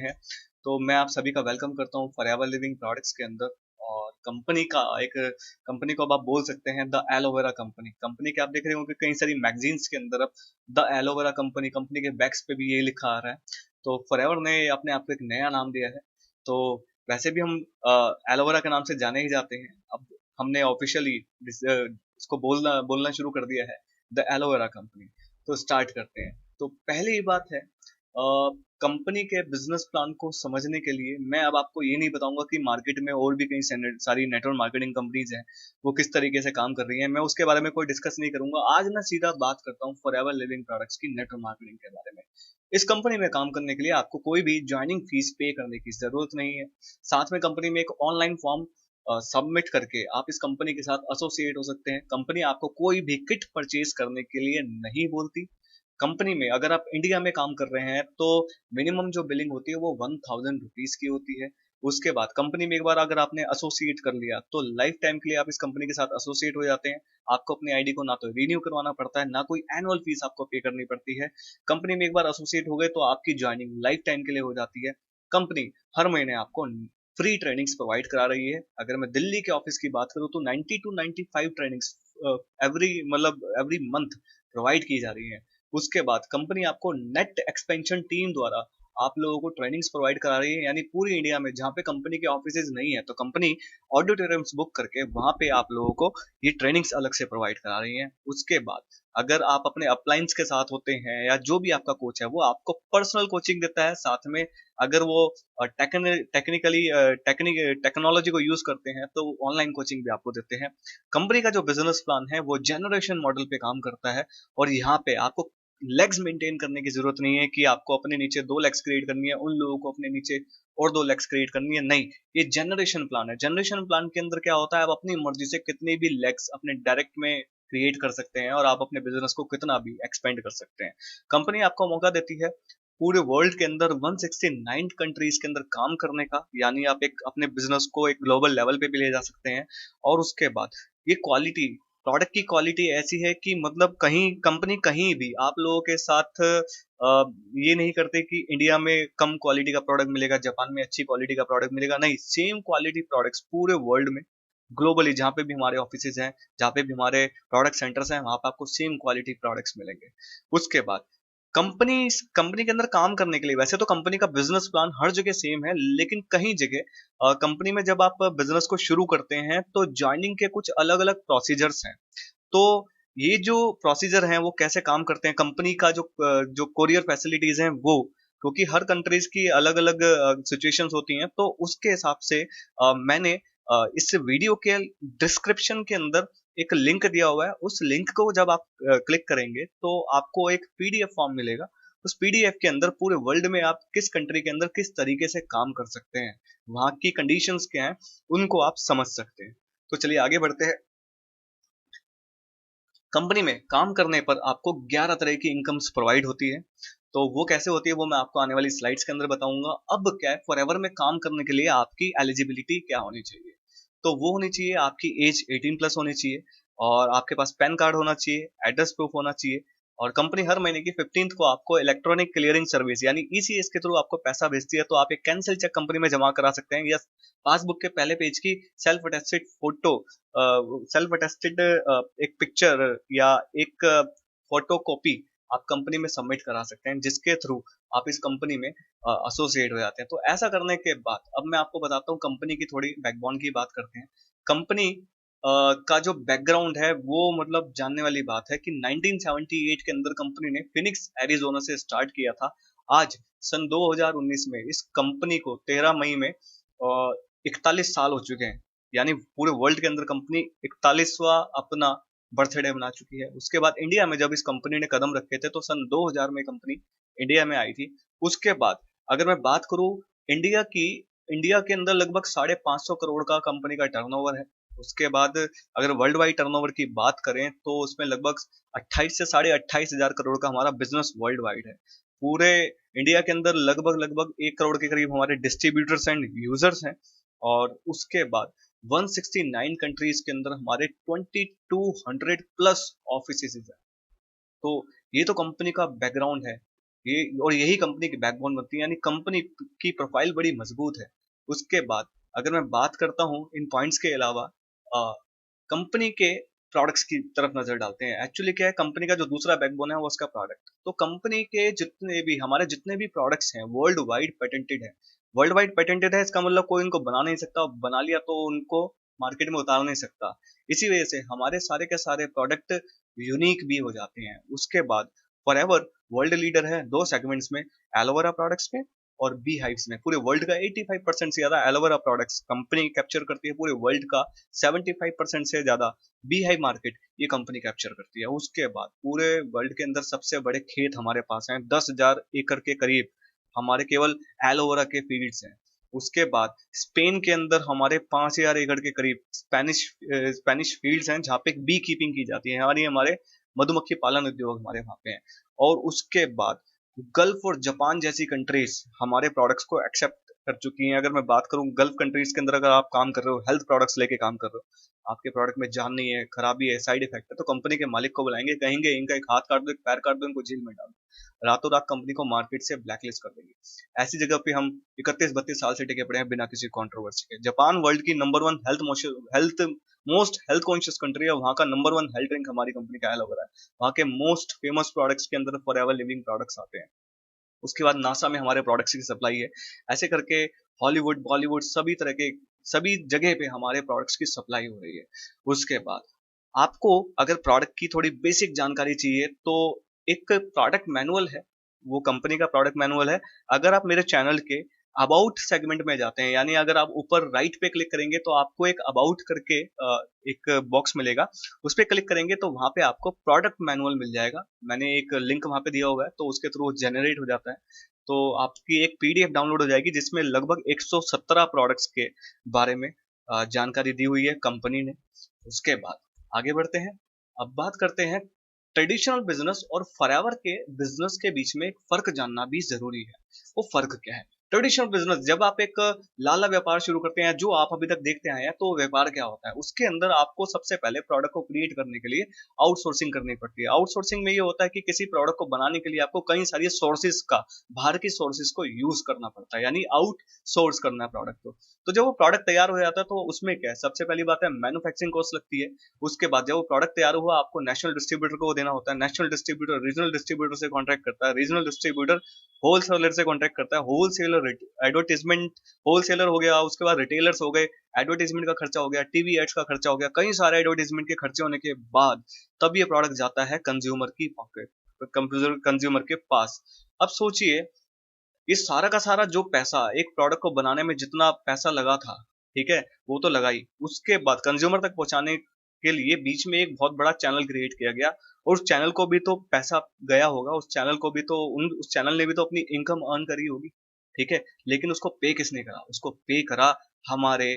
हैं। तो मैं आप सभी का वेलकम करता हूँ फॉरएवर लिविंग प्रोडक्ट्स के अंदर। और कंपनी का एक कंपनी को अब आप बोल सकते हैं द एलोवेरा कंपनी। कंपनी के आप देख रहे होंगे कई सारी मैगजीन्स के अंदर अब द एलोवेरा कंपनी, कंपनी के बैक्स पे भी ये लिखा आ रहा है। तो फॉरएवर ने अपने आप को एक नया नाम दिया है। तो वैसे भी हम एलोवेरा के नाम से जाने ही जाते हैं। अब हमने ऑफिशियली इसको बोलना बोलना शुरू कर दिया है, द एलोवेरा कंपनी। तो स्टार्ट करते हैं। तो पहली ही बात है, कंपनी के बिजनेस प्लान को समझने के लिए मैं अब आपको ये नहीं बताऊंगा कि मार्केट में और भी कई सारी नेटवर्क मार्केटिंग कंपनीज हैं, वो किस तरीके से काम कर रही हैं। मैं उसके बारे में कोई डिस्कस नहीं करूंगा। आज मैं सीधा बात करता हूँ फॉरएवर लिविंग प्रोडक्ट्स की नेटवर्क मार्केटिंग के बारे में। इस कंपनी में काम करने के लिए आपको कोई भी ज्वाइनिंग फीस पे करने की जरूरत नहीं है। साथ में कंपनी में एक ऑनलाइन फॉर्म सबमिट करके आप इस कंपनी के साथ एसोसिएट हो सकते हैं। कंपनी आपको कोई भी किट परचेज करने के लिए नहीं बोलती। कंपनी में अगर आप इंडिया में काम कर रहे हैं तो मिनिमम जो बिलिंग होती है वो 1000 रुपीज की होती है। उसके बाद कंपनी में एक बार अगर आपने एसोसिएट कर लिया तो लाइफ टाइम के लिए आप इस कंपनी के साथ एसोसिएट हो जाते हैं। आपको अपनी आईडी को ना तो रिन्यू करवाना पड़ता है, ना कोई एनुअल फीस आपको पे करनी पड़ती है। कंपनी में एक बार एसोसिएट हो गए तो आपकी ज्वाइनिंग लाइफ टाइम के लिए हो जाती है। कंपनी हर महीने आपको फ्री ट्रेनिंग्स प्रोवाइड करा रही है। अगर मैं दिल्ली के ऑफिस की बात करूं तो 90 to 95 trainings every month provide की जा रही है। उसके बाद कंपनी आपको नेट एक्सपेंशन टीम द्वारा आप लोगों को ट्रेनिंग्स प्रोवाइड करा रही है। यानी पूरी इंडिया में जहाँ पे कंपनी के ऑफिसेज नहीं है तो कंपनी ऑडिटोरियम्स बुक करके वहां पे आप लोगों को ये ट्रेनिंग्स अलग से प्रोवाइड करा रही है। उसके बाद अगर आप अपने अपलाइंस के साथ होते हैं या जो भी आपका कोच है वो आपको पर्सनल कोचिंग देता है। साथ में अगर वो टेक्निकली टेक्नोलॉजी को यूज करते हैं तो ऑनलाइन कोचिंग भी आपको देते हैं। कंपनी का जो बिजनेस प्लान है वो जनरेशन मॉडल पे काम करता है। और यहाँ पे आपको लेग्स मेंटेन करने की जरूरत नहीं है कि आपको अपने नीचे 2 लेग्स क्रिएट करनी है, उन लोगों को अपने नीचे और 2 लेग्स क्रिएट करनी है। नहीं, ये जनरेशन प्लान है। जनरेशन प्लान के अंदर क्या होता है, आप अपनी मर्जी से कितनी भी लेग्स अपने डायरेक्ट में क्रिएट कर सकते हैं और आप अपने बिजनेस को कितना भी एक्सपेंड कर सकते हैं। कंपनी आपको मौका देती है पूरे वर्ल्ड के अंदर 169 कंट्रीज के अंदर काम करने का। यानी आप एक अपने बिजनेस को एक ग्लोबल लेवल पे भी ले जा सकते हैं। और उसके बाद ये क्वालिटी, प्रोडक्ट की क्वालिटी ऐसी है कि मतलब कहीं कंपनी कहीं भी आप लोगों के साथ ये नहीं करते कि इंडिया में कम क्वालिटी का प्रोडक्ट मिलेगा, जापान में अच्छी क्वालिटी का प्रोडक्ट मिलेगा। नहीं, सेम क्वालिटी प्रोडक्ट्स पूरे वर्ल्ड में ग्लोबली जहाँ पे भी हमारे ऑफिसेज हैं, जहाँ पे भी हमारे प्रोडक्ट सेंटर्स हैं, वहां पे आपको सेम क्वालिटी प्रोडक्ट्स मिलेंगे। उसके बाद कंपनी कंपनी के अंदर काम करने के लिए वैसे तो कंपनी का बिजनेस प्लान हर जगह सेम है, लेकिन कहीं जगह कंपनी में जब आप बिजनेस को शुरू करते हैं तो ज्वाइनिंग के कुछ अलग अलग प्रोसीजर्स हैं। तो ये जो प्रोसीजर हैं वो कैसे काम करते हैं, कंपनी का जो कोरियर फैसिलिटीज हैं वो, क्योंकि हर कंट्रीज की अलग अलग सिचुएशंस होती हैं, तो उसके हिसाब से मैंने इस वीडियो के डिस्क्रिप्शन के अंदर एक लिंक दिया हुआ है। उस लिंक को जब आप क्लिक करेंगे तो आपको एक पीडीएफ फॉर्म मिलेगा। उस पीडीएफ के अंदर पूरे वर्ल्ड में आप किस कंट्री के अंदर किस तरीके से काम कर सकते हैं, वहां की कंडीशंस क्या हैं, उनको आप समझ सकते हैं। तो चलिए आगे बढ़ते हैं। कंपनी में काम करने पर आपको 11 तरह की इनकम्स प्रोवाइड होती है। तो वो कैसे होती है वो मैं आपको आने वाली स्लाइड्स के अंदर बताऊंगा। अब क्या है, फॉरएवर में काम करने के लिए आपकी एलिजिबिलिटी क्या होनी चाहिए। तो वो होनी चाहिए, आपकी एज 18 प्लस होनी चाहिए, और आपके पास पैन कार्ड होना चाहिए, एड्रेस प्रूफ होना चाहिए। और कंपनी हर महीने की 15th को आपको इलेक्ट्रॉनिक क्लियरिंग सर्विस यानी ईसीएस के थ्रू आपको पैसा भेजती है। तो आप एक कैंसिल चेक कंपनी में जमा करा सकते हैं, या पासबुक के पहले पेज की self attested photo, self attested एक पिक्चर या एक फोटो कॉपी आप कंपनी में सबमिट करा सकते हैं, जिसके थ्रू आप इस कंपनी में एसोसिएट हो जाते हैं। तो ऐसा करने के बाद अब मैं आपको बताता हूँ कंपनी की थोड़ी बैकबोन की बात करते हैं। कंपनी का जो बैकग्राउंड है वो मतलब जानने वाली बात है कि 1978 के अंदर कंपनी ने फिनिक्स एरिजोना से स्टार्ट किया था। आज सन 2019 में इस कंपनी को 13 मई में 41 साल हो चुके हैं। यानी पूरे वर्ल्ड के अंदर कंपनी 41वां अपना बर्थडे मना चुकी है। उसके बाद इंडिया में जब इस कंपनी ने कदम रखे थे तो सन 2000 में कंपनी इंडिया में आई थी। उसके बाद अगर मैं बात करूं इंडिया की, इंडिया के अंदर लगभग 550 करोड़ का कंपनी का टर्नओवर है। उसके बाद अगर वर्ल्ड वाइड टर्नओवर की बात करें तो उसमें लगभग 28 से 28,500 करोड़ का हमारा बिजनेस वर्ल्ड वाइड है। पूरे इंडिया के अंदर लगभग लगभग 1 करोड़ के करीब हमारे डिस्ट्रीब्यूटर्स एंड यूजर्स हैं। और उसके बाद 169 कंट्रीज के अंदर हमारे 2200 प्लस ऑफिस हैं। तो ये तो कंपनी का बैकग्राउंड है। ये और यही कंपनी की बैकबोन बनती है, यानी कंपनी की प्रोफाइल बड़ी मजबूत है। उसके बाद अगर मैं बात करता हूँ इन पॉइंट्स के अलावा, कंपनी के प्रोडक्ट्स की तरफ नजर डालते हैं। एक्चुअली क्या है, कंपनी का जो दूसरा बैकबोन है वो उसका प्रोडक्ट। तो कंपनी के जितने भी हमारे जितने भी प्रोडक्ट्स हैं वर्ल्ड वाइड पेटेंटेड है। वर्ल्ड वाइड पेटेंटेड है इसका मतलब कोई इनको बना नहीं सकता, बना लिया तो उनको मार्केट में उतार नहीं सकता। इसी वजह से हमारे सारे के सारे प्रोडक्ट यूनिक भी हो जाते हैं। उसके बाद फॉरएवर वर्ल्ड लीडर है दो सेगमेंट्स में, एलोवेरा प्रोडक्ट्स में और बी हाइव्स में। पूरे वर्ल्ड का 85% से ज्यादा एलोवेरा प्रोडक्ट्स कंपनी कैप्चर करती है, पूरे वर्ल्ड का 75% से ज्यादा बी हाइव मार्केट ये कंपनी कैप्चर करती है। उसके बाद पूरे वर्ल्ड के अंदर सबसे बड़े खेत हमारे पास हैं, 10,000 एकड़ के करीब हमारे केवल एलोवेरा के फील्ड्स हैं। उसके बाद स्पेन के अंदर हमारे 5,000 एकड़ के करीब स्पेनिश फील्ड्स हैं जहाँ पे बी कीपिंग की जाती है, हमारे मधुमक्खी पालन उद्योग हमारे वहाँ पे हैं। और उसके बाद गल्फ और जापान जैसी कंट्रीज हमारे प्रोडक्ट्स को एक्सेप्ट कर चुकी हैं। अगर मैं बात करूं गल्फ कंट्रीज के अंदर, अगर आप काम कर रहे हो हेल्थ प्रोडक्ट्स लेके काम कर रहे हो, आपके प्रोडक्ट में जान नहीं है, खराबी है, साइड इफेक्ट है, तो कंपनी के मालिक को बुलाएंगे, कहेंगे इनका एक हाथ काट दो, एक पैर काट दो, इनको जेल में डाल दो, रातों रात कंपनी को मार्केट से ब्लैकलिस्ट कर देंगे। ऐसी जगह पे हम 31-32 साल से टिके पड़े हैं बिना किसी कंट्रोवर्सी के। जापान वर्ल्ड की number one health most health conscious country है, वहाँ का नंबर वन हेल्थ ड्रिंक हमारी कंपनी का एलोवेरा है। वहाँ के मोस्ट फेमस प्रोडक्ट्स के अंदर फॉरएवर लिविंग प्रोडक्ट्स आते हैं। उसके बाद नासा में हमारे प्रोडक्ट्स की सप्लाई है। ऐसे करके हॉलीवुड बॉलीवुड सभी तरह के सभी जगह पे हमारे प्रोडक्ट्स की सप्लाई हो रही है। उसके बाद आपको अगर प्रोडक्ट की थोड़ी बेसिक जानकारी चाहिए तो एक प्रोडक्ट मैनुअल है, वो कंपनी का प्रोडक्ट मैनुअल है। अगर आप मेरे चैनल के अबाउट सेगमेंट में जाते हैं, यानी अगर आप ऊपर राइट पे क्लिक करेंगे तो आपको एक अबाउट करके एक बॉक्स मिलेगा, उस पर क्लिक करेंगे तो वहां पे आपको प्रोडक्ट मैनुअल मिल जाएगा। मैंने एक लिंक वहां पे दिया हुआ है, तो उसके थ्रू जनरेट हो जाता है। तो आपकी एक पीडीएफ डाउनलोड हो जाएगी जिसमें लगभग 117 प्रोडक्ट्स के बारे में जानकारी दी हुई है कंपनी ने। उसके बाद आगे बढ़ते हैं, अब बात करते हैं ट्रेडिशनल बिजनेस और फॉरएवर के बिजनेस के बीच में एक फर्क जानना भी जरूरी है। वो फर्क क्या है? ट्रेडिशनल बिजनेस, जब आप एक लाला व्यापार शुरू करते हैं जो आप अभी तक देखते आए हैं, तो व्यापार क्या होता है, उसके अंदर आपको सबसे पहले प्रोडक्ट को क्रिएट करने के लिए आउटसोर्सिंग करनी पड़ती है। आउटसोर्सिंग में ये होता है कि किसी प्रोडक्ट को बनाने के लिए आपको कई सारी सोर्सेज का, बाहर की सोर्सेज को यूज करना पड़ता है, यानी आउटसोर्स करना है प्रोडक्ट को। तो जब वो प्रोडक्ट तैयार हो जाता है तो उसमें क्या है, सबसे पहली बात है मैन्युफैक्चरिंग कॉस्ट लगती है। उसके बाद जब वो प्रोडक्ट तैयार हुआ आपको नेशनल डिस्ट्रीब्यूटर को देना होता है, नेशनल डिस्ट्रीब्यूटर रीजनल डिस्ट्रीब्यूटर से कॉन्ट्रैक्ट करता है, रीजनल डिस्ट्रीब्यूटर होलसेलर से कॉन्ट्रैक्ट करता है, होलसेलर एडवर्टीजमेंट, होलसेलर हो गया, उसके बाद रिटेलर्स हो गए, एडवर्टीजमेंट का खर्चा हो गया, टीवी एड्स का खर्चा हो गया, कई सारे एडवर्टीजमेंट के खर्चे होने के बाद तब ये प्रोडक्ट जाता है कंज्यूमर की पॉकेट, कंज्यूमर के पास। अब सोचिए ये सारा का सारा जो पैसा एक प्रोडक्ट को बनाने में जितना पैसा लगा था, ठीक है, वो तो लगा ही, उसके बाद कंज्यूमर तक पहुंचाने के लिए बीच में एक बहुत बड़ा चैनल क्रिएट किया गया, और उस चैनल को भी तो पैसा गया होगा, उस चैनल को भी तो उस चैनल ने भी तो अपनी इनकम अर्न करी होगी, ठीक है। लेकिन उसको पे किसने करा? उसको पे करा हमारे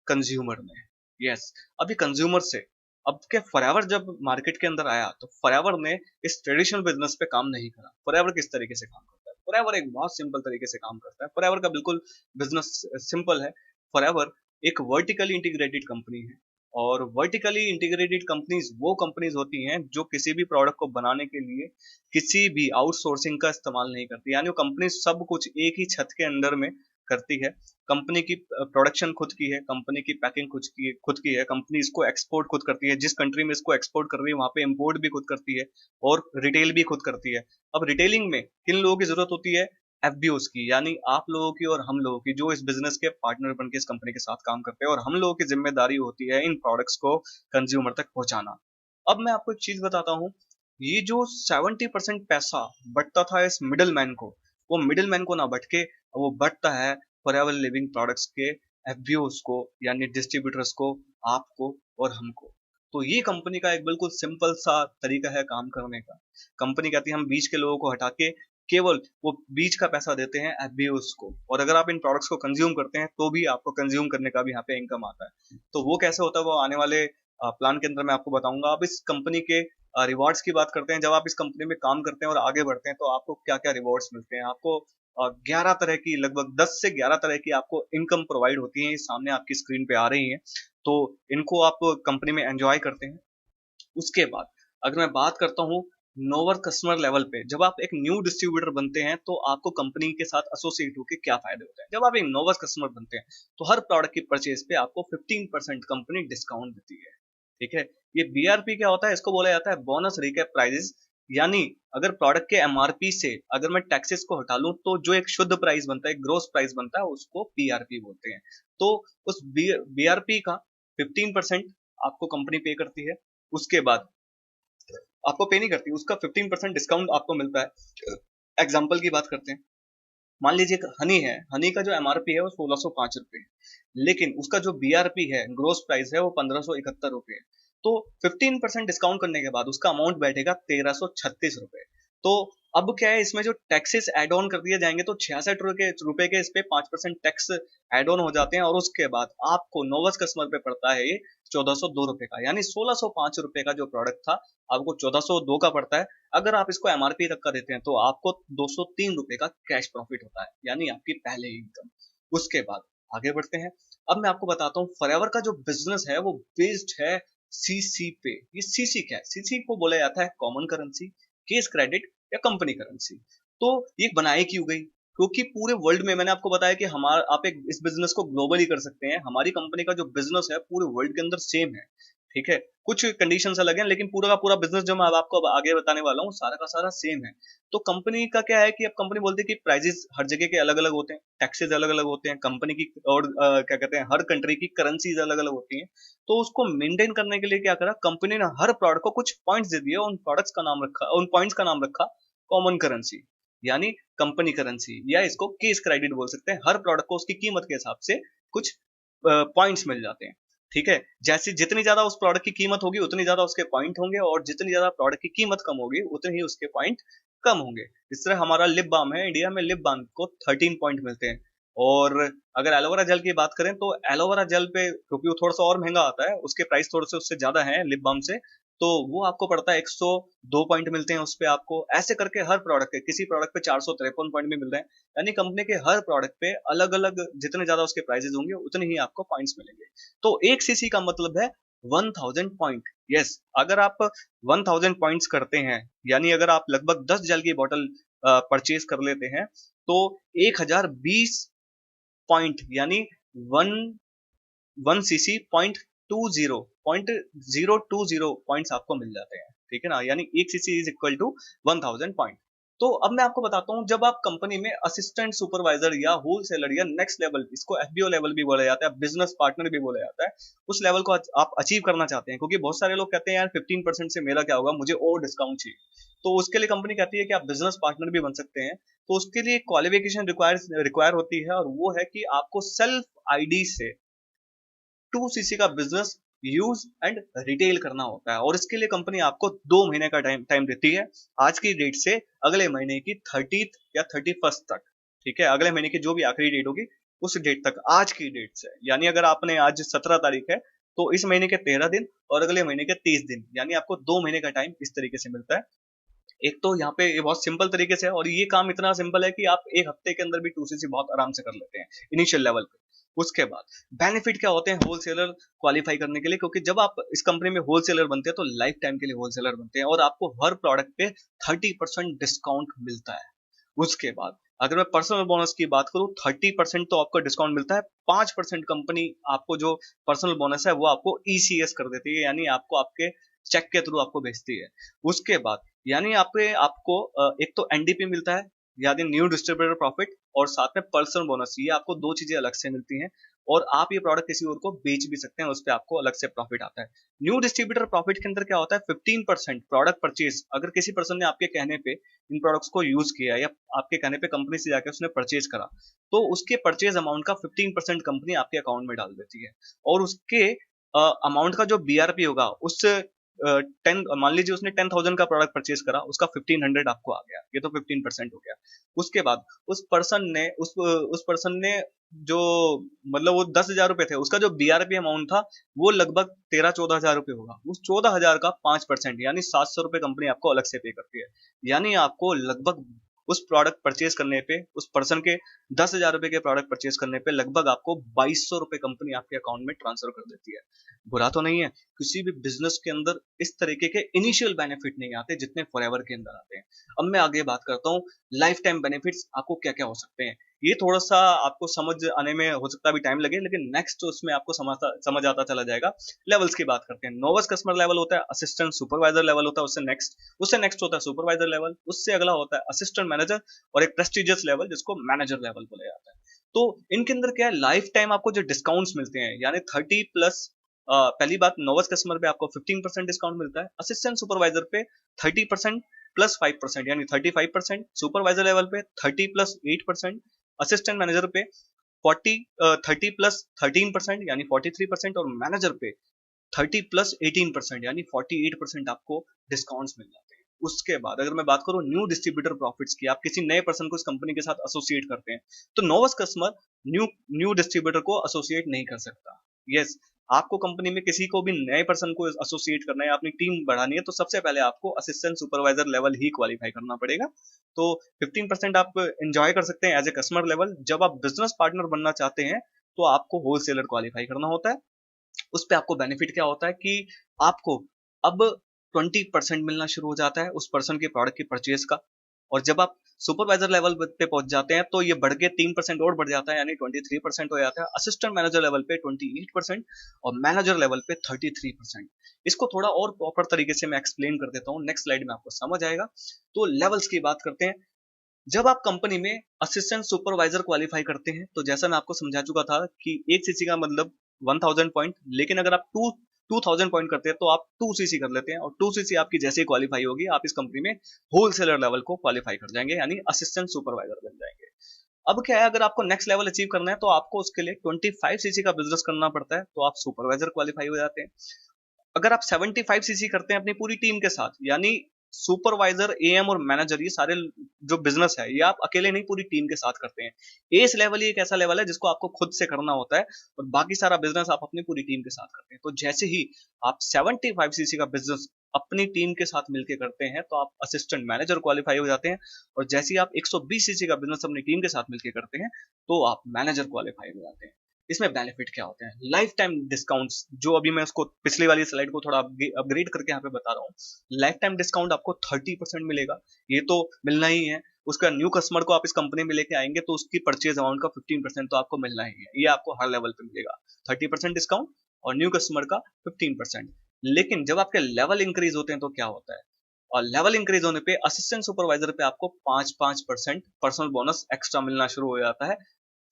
कंज्यूमर ने। यस, अभी कंज्यूमर से अब के फॉरएवर जब मार्केट के अंदर आया तो फॉरएवर ने इस ट्रेडिशनल बिजनेस पे काम नहीं करा। फॉरएवर किस तरीके से काम करता है? फॉरएवर एक बहुत सिंपल तरीके से काम करता है। फॉरएवर का बिल्कुल बिजनेस सिंपल है। फॉरएवर एक वर्टिकली इंटीग्रेटेड कंपनी है, और वर्टिकली इंटीग्रेटेड कंपनीज वो कंपनीज होती हैं जो किसी भी प्रोडक्ट को बनाने के लिए किसी भी आउटसोर्सिंग का इस्तेमाल नहीं करती, यानी वो कंपनी सब कुछ एक ही छत के अंदर में करती है। कंपनी की प्रोडक्शन खुद की है, कंपनी की पैकिंग खुद की है, कंपनी इसको एक्सपोर्ट खुद करती है, जिस कंट्री में इसको एक्सपोर्ट कर रही है वहां पे इंपोर्ट भी खुद करती है, और रिटेल भी खुद करती है। अब रिटेलिंग में किन लोगों की जरूरत होती है? एफबीओस की, यानी आप लोगों की और हम लोगों की, जो इस बिजनेस के पार्टनर बन के इस कंपनी के साथ काम करते हैं, और हम लोगों की जिम्मेदारी होती है इन प्रोडक्ट्स को कंज्यूमर तक पहुंचाना। अब मैं आपको एक चीज बताता हूँ, ये जो 70% पैसा बटता था इस मिडल मैन को, वो मिडल मैन को ना बटके वो बटता है फॉरएवर लिविंग प्रोडक्ट्स के एफबीओस को, यानी डिस्ट्रीब्यूटर्स को, आपको और हमको। तो ये कंपनी का एक बिल्कुल सिंपल सा तरीका है काम करने का। कंपनी कहती है हम बीच के लोगों को हटा के केवल वो बीच का पैसा देते हैं एफबीओस को, और अगर आप इन प्रोडक्ट्स को कंज्यूम करते हैं तो भी आपको कंज्यूम करने का भी यहाँ पे इनकम आता है। तो वो कैसे होता है वो आने वाले प्लान के अंदर मैं आपको बताऊंगा। आप इस कंपनी के रिवॉर्ड्स की बात करते हैं, जब आप इस कंपनी में काम करते हैं और आगे बढ़ते हैं तो आपको क्या क्या रिवॉर्ड्स मिलते हैं। आपको 11 तरह की, लगभग 10 से 11 तरह की आपको इनकम प्रोवाइड होती है, ये सामने आपकी स्क्रीन पे आ रही है, तो इनको आप कंपनी में एंजॉय करते हैं। उसके बाद अगर मैं बात करता हूँ नोवर कस्टमर लेवल पे जब आप एक न्यू डिस्ट्रीब्यूटर बनते हैं तो आपको कंपनी के साथ एसोसिएट होकर क्या फायदे होते हैं। जब आप एक नोवर कस्टमर बनते हैं तो हर प्रोडक्ट की परचेज पे आपको 15% कंपनी डिस्काउंट देती है। ठीक है, ये बीआरपी क्या होता है, इसको बोला जाता है बोनस रिकैप प्राइजेस। यानी अगर प्रोडक्ट के एमआरपी से अगर मैं टैक्सेस को हटा लूं तो जो एक शुद्ध प्राइस बनता है, ग्रोस प्राइस बनता है, उसको पीआरपी बोलते हैं। तो उस बीआरपी का 15% आपको कंपनी पे करती है। उसके बाद आपको पे नहीं करती, उसका 15% डिस्काउंट आपको मिलता है। एग्जाम्पल की बात करते हैं, मान लीजिए हनी है, हनी का जो एमआरपी है वो 1605 रुपए है, लेकिन उसका जो बीआरपी है, ग्रोस प्राइस है, वो 1571 रुपए है। तो 15% डिस्काउंट करने के बाद उसका अमाउंट बैठेगा 1336 रुपए। तो अब क्या है, इसमें जो टैक्सेस एड ऑन कर दिए जाएंगे तो 66 रुपए के इस पे 5% टैक्स एड ऑन हो जाते हैं, और उसके बाद आपको नोवस कस्टमर पे पड़ता है ये 1402 रुपए का, यानी 1605 रुपए का जो प्रोडक्ट था आपको 1402 का पड़ता है। अगर आप इसको एमआरपी तक का देते हैं तो आपको 203 रुपए का कैश प्रॉफिट होता है, यानी आपकी पहले इनकम। उसके बाद आगे बढ़ते हैं। अब मैं आपको बताता हूँ फॉरएवर का जो बिजनेस है वो बेस्ड है सीसी पे। ये सीसी क्या है? सीसी को बोला जाता है कॉमन करेंसी, केस क्रेडिट या कंपनी करेंसी। तो ये बनाई क्यों गई? क्योंकि पूरे वर्ल्ड में, मैंने आपको बताया कि हमारा आप एक इस बिजनेस को ग्लोबली कर सकते हैं। हमारी कंपनी का जो बिजनेस है पूरे वर्ल्ड के अंदर सेम है। ठीक है, कुछ कंडीशंस अलग हैं, लेकिन पूरा का पूरा बिजनेस जो मैं अब आपको आगे बताने वाला हूँ सारा का सारा सेम है। तो कंपनी का क्या है कि अब कंपनी बोलती है कि प्राइजेस हर जगह के अलग अलग होते हैं, टैक्सेस अलग अलग होते हैं कंपनी की, और क्या कहते हैं, हर कंट्री की करेंसीज अलग अलग होती हैं। तो उसको मेंटेन करने के लिए क्या करा कंपनी ने, हर प्रोडक्ट को कुछ पॉइंट्स दे दिए, उन प्रोडक्ट्स का नाम रखा, उन पॉइंट्स का नाम रखा कॉमन करेंसी, यानी कंपनी करेंसी, या इसको केस क्रेडिट बोल सकते हैं। हर प्रोडक्ट को उसकी कीमत के हिसाब से कुछ पॉइंट्स मिल जाते हैं। ठीक है, जैसे जितनी ज्यादा उस प्रोडक्ट की कीमत होगी उतनी ज्यादा उसके पॉइंट होंगे, और जितनी ज्यादा प्रोडक्ट की कीमत कम होगी उतने ही उसके पॉइंट कम होंगे। इस तरह हमारा लिप बाम है, इंडिया में लिप बाम को 13 पॉइंट मिलते हैं। और अगर एलोवेरा जेल की बात करें तो एलोवेरा जेल पे, क्योंकि वो थोड़ा सा और महंगा आता है, उसके प्राइस थोड़े से उससे ज्यादा है लिप बाम से, तो वो आपको पड़ता है 102 पॉइंट मिलते हैं उस पे आपको। ऐसे करके हर प्रोडक्ट के, किसी प्रोडक्ट पे 453 पॉइंट भी मिल रहे हैं, यानी कंपनी के हर प्रोडक्ट पे अलग अलग जितने ज्यादा उसके प्राइजेस होंगे उतने ही आपको पॉइंट्स मिलेंगे। तो एक सीसी का मतलब है 1000 पॉइंट। यस, अगर आप 1000 पॉइंट्स करते हैं, यानी अगर आप लगभग 10 जल की बोतल परचेज कर लेते हैं तो 1020 पॉइंट, यानी वन वन सीसी .20 पॉइंट्स आपको मिल जाते हैं। ठीक है ना, यानी एक cc is equal to 1000 point. तो अब मैं आपको बताता हूँ, जब आप कंपनी में असिस्टेंट सुपरवाइजर या होलसेलर या नेक्स्ट लेवल, इसको एफबीओ लेवल भी बोला जाता है, बिजनेस पार्टनर भी बोला जाता है, उस लेवल को आप अचीव करना चाहते हैं, क्योंकि बहुत सारे लोग कहते हैं यार 15% से मेरा क्या होगा, मुझे और डिस्काउंट चाहिए। तो उसके लिए कंपनी कहती है कि आप बिजनेस पार्टनर भी बन सकते हैं। तो उसके लिए क्वालिफिकेशन रिक्वायर होती है, और वो है कि आपको सेल्फ आईडी से 2 सीसी का बिजनेस यूज एंड रिटेल करना होता है, और इसके लिए कंपनी आपको 2 महीने का टाइम देती है, आज की डेट से अगले महीने की 30th या 31st तक। ठीक है, अगले महीने की जो भी आखिरी डेट होगी उस डेट तक, आज की डेट से, यानी अगर आपने आज 17 तारीख है तो इस महीने के 13 दिन और अगले महीने के 30 दिन, यानी आपको 2 महीने का टाइम इस तरीके से मिलता है। एक तो यहाँ पे ये बहुत सिंपल तरीके से है, और ये काम इतना सिंपल है कि आप एक हफ्ते के अंदर भी 2 सीसी बहुत आराम से कर लेते हैं इनिशियल लेवल पे। उसके बाद बेनिफिट क्या होते हैं होलसेलर क्वालिफाई करने के लिए, क्योंकि जब आप इस कंपनी में होलसेलर बनते हैं तो लाइफ टाइम के लिए होलसेलर बनते हैं, और आपको हर प्रोडक्ट पे 30% डिस्काउंट मिलता है। उसके बाद अगर मैं पर्सनल बोनस की बात करूं, 30% तो आपको डिस्काउंट मिलता है, 5% कंपनी आपको जो पर्सनल बोनस है वो आपको ईसीएस कर देती है, यानी आपको आपके चेक के थ्रू आपको भेजती है। उसके बाद यानी आपको एक तो एनडीपी मिलता है, यानी न्यू डिस्ट्रीब्यूटर प्रॉफिट, और साथ में पर्सनल बोनस, ये आपको दो चीजें अलग से मिलती हैं, और आप ये प्रोडक्ट किसी और को बेच भी सकते हैं, उस पर आपको अलग से प्रॉफिट आता है। न्यू डिस्ट्रीब्यूटर प्रॉफिट के अंदर क्या होता है, 15% प्रोडक्ट परचेज, अगर किसी पर्सन ने आपके कहने पे इन प्रोडक्ट्स को यूज किया या आपके कहने पे कंपनी से जाकर उसने परचेज करा, तो उसके परचेज अमाउंट का 15% कंपनी आपके अकाउंट में डाल देती है, और उसके अमाउंट का जो बीआरपी होगा उस 10, मान लीजिए उसने 10,000 का प्रोडक्ट परचेज करा, उसका 1500 आपको आ गया, ये तो 15% हो गया। उसके बाद उस पर्सन ने जो, मतलब वो 10,000 रुपए थे, उसका जो बीआरपी अमाउंट था वो लगभग 13-14 हजार रुपए होगा। उस 14,000 का 5%, यानी 700 रुपए कंपनी आपको अलग से पे करती है, यानी आपको लगभग उस प्रोडक्ट परचेज करने पे, उस पर्सन के 10,000 रुपए के प्रोडक्ट परचेज करने पे लगभग आपको 2200 रुपए कंपनी आपके अकाउंट में ट्रांसफर कर देती है। बुरा तो नहीं है, किसी भी बिजनेस के अंदर इस तरीके के इनिशियल बेनिफिट नहीं आते जितने फॉरएवर के अंदर आते हैं। अब मैं आगे बात करता हूँ लाइफ टाइम बेनिफिट्स आपको क्या क्या हो सकते हैं। ये थोड़ा सा आपको समझ आने में हो सकता है अभी टाइम लगे, लेकिन नेक्स्ट उसमें आपको समझ आता चला जाएगा। लेवल्स की बात करते हैं। नोवस कस्टमर लेवल होता है, असिस्टेंट सुपरवाइजर लेवल होता है, उससे नेक्स्ट होता है सुपरवाइजर लेवल, उससे अगला होता है असिस्टेंट मैनेजर, और एक प्रेस्टिजियस लेवल जिसको मैनेजर लेवल बोला जाता है। तो इनके अंदर क्या है, लाइफ टाइम आपको जो डिस्काउंट्स मिलते हैं, यानी 30+ पहली बात, नोवस कस्टमर पे आपको 15% डिस्काउंट मिलता है, असिस्टेंट सुपरवाइजर पे 30% प्लस 5% यानी 35%, सुपरवाइजर लेवल पे 30+8%, असिस्टेंट मैनेजर पे 30+13% यानी 43%, और मैनेजर पे 30+18% यानी 48% आपको डिस्काउंट्स मिल जाते हैं। उसके बाद अगर मैं बात करूं न्यू डिस्ट्रीब्यूटर प्रॉफिट्स की, आप किसी नए पर्सन को इस कंपनी के साथ एसोसिएट करते हैं, तो नोवस कस्टमर न्यू न्यू डिस्ट्रीब्यूटर को एसोसिएट नहीं कर सकता। यस, आपको कंपनी में किसी को भी नए पर्सन को एसोसिएट करना है, अपनी टीम बढ़ानी है, तो सबसे पहले आपको असिस्टेंट सुपरवाइजर लेवल ही क्वालिफाई करना पड़ेगा। तो 15% आप एंजॉय कर सकते हैं एज ए कस्टमर लेवल। जब आप बिजनेस पार्टनर बनना चाहते हैं तो आपको होलसेलर क्वालिफाई करना होता है। उस पे आपको बेनिफिट क्या होता है कि आपको अब 20% मिलना शुरू हो जाता है उस पर्सन के प्रोडक्ट की परचेज का। और जब आप सुपरवाइजर लेवल पे पहुंच जाते हैं तो ये बढ़ के 3% और बढ़ जाता है, यानी 23% हो जाता है। असिस्टेंट मैनेजर लेवल पे 28% और मैनेजर लेवल पे 33%। इसको थोड़ा और प्रॉपर तरीके से मैं एक्सप्लेन कर देता हूँ, नेक्स्ट स्लाइड में आपको समझ आएगा। तो लेवल्स की बात करते हैं। जब आप कंपनी में असिस्टेंट सुपरवाइजर क्वालिफाई करते हैं, तो जैसा मैं आपको समझा चुका था कि 1 सीसी का मतलब 1000 पॉइंट, लेकिन अगर आप 2000 पॉइंट करते हैं तो आप 2 सीसी कर लेते हैं, और 2 सीसी आपकी जैसे ही क्वालिफाई होगी आप इस कंपनी में होलसेलर लेवल को क्वालिफाई कर जाएंगे, यानी असिस्टेंट सुपरवाइजर बन जाएंगे। अब क्या है, अगर आपको नेक्स्ट लेवल अचीव करना है तो आपको उसके लिए 25 सीसी का बिजनेस करना पड़ता है, तो आप सुपरवाइजर क्वालिफाई हो जाते हैं। अगर आप 75 सीसी करते हैं अपनी पूरी टीम के साथ, यानी सुपरवाइजर, एएम और मैनेजर, ये सारे जो बिजनेस है ये आप अकेले नहीं पूरी टीम के साथ करते हैं। एस लेवल ही एक ऐसा लेवल है जिसको आपको खुद से करना होता है, और बाकी सारा बिजनेस आप अपनी पूरी टीम के साथ करते हैं। तो जैसे ही आप 75 सीसी का बिजनेस अपनी टीम के साथ मिलकर करते हैं तो आप असिस्टेंट मैनेजर क्वालिफाई हो जाते हैं, और जैसे ही आप 120 सीसी का बिजनेस अपनी टीम के साथ मिलकर करते हैं तो आप मैनेजर क्वालिफाई हो जाते हैं। इसमें बेनिफिट क्या होते हैं, लाइफ टाइम डिस्काउंट्स, जो अभी मैं उसको पिछली वाली स्लाइड को थोड़ा अपग्रेड करके यहाँ पे बता रहा हूँ। लाइफ टाइम डिस्काउंट आपको 30% मिलेगा, ये तो मिलना ही है। उसका न्यू कस्टमर को आप इस कंपनी में लेके आएंगे तो उसकी परचेज अमाउंट का 15% तो आपको मिलना ही है, ये आपको हर लेवल पे मिलेगा। 30% डिस्काउंट और न्यू कस्टमर का 15%। लेकिन जब आपके लेवल इंक्रीज होते हैं तो क्या होता है, और लेवल इंक्रीज होने पे असिस्टेंट सुपरवाइजर पे आपको 5% पर्सनल बोनस एक्स्ट्रा मिलना शुरू हो जाता है,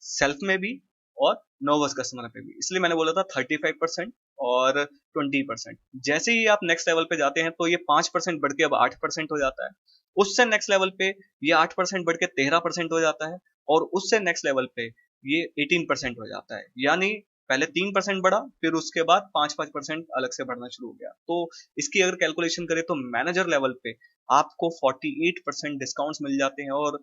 सेल्फ में भी और नोवस कस्टमर पे भी। इसलिए मैंने बोला था 35% और 20%। जैसे ही आप नेक्स्ट लेवल पे जाते हैं तो ये 5% बढ़ के अब 8% हो जाता है। उससे नेक्स्ट लेवल पे ये 8% बढ़ के 13% हो जाता है, और उससे नेक्स्ट लेवल पे ये 18% हो जाता है। यानी पहले 3% बढ़ा, फिर उसके बाद 5-5% अलग से बढ़ना शुरू हो गया। तो इसकी अगर कैलकुलेशन करें तो मैनेजर लेवल पे आपको 48% डिस्काउंट्स मिल जाते हैं, और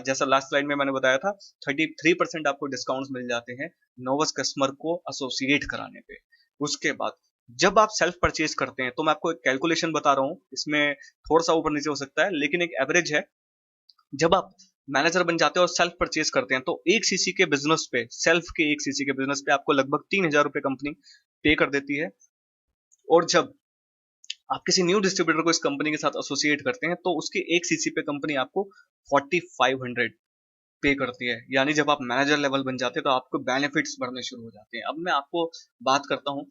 जैसा लास्ट स्लाइड में मैंने बताया था 33% आपको डिस्काउंट्स मिल जाते हैं नोवस कस्टमर को एसोसिएट कराने पे। उसके बाद जब आप सेल्फ परचेज करते हैं, तो मैं आपको एक कैलकुलेशन बता रहा हूँ, इसमें थोड़ा सा ऊपर नीचे हो सकता है लेकिन एक एवरेज है। जब आप मैनेजर बन जाते हैं और सेल्फ परचेज करते हैं तो 1 सीसी के बिजनेस पे, सेल्फ के 1 सीसी के बिजनेस पे आपको लगभग 3000 रुपए कंपनी पे कर देती है। और जब आप किसी न्यू डिस्ट्रीब्यूटर को इस कंपनी के साथ एसोसिएट करते हैं तो उसके 1 सीसी पे कंपनी आपको 4500 पे करती है। यानी जब आप मैनेजर लेवल बन जाते हैं तो आपको बेनिफिट्स बढ़ने शुरू हो जाते हैं। अब मैं आपको बात करता हूँ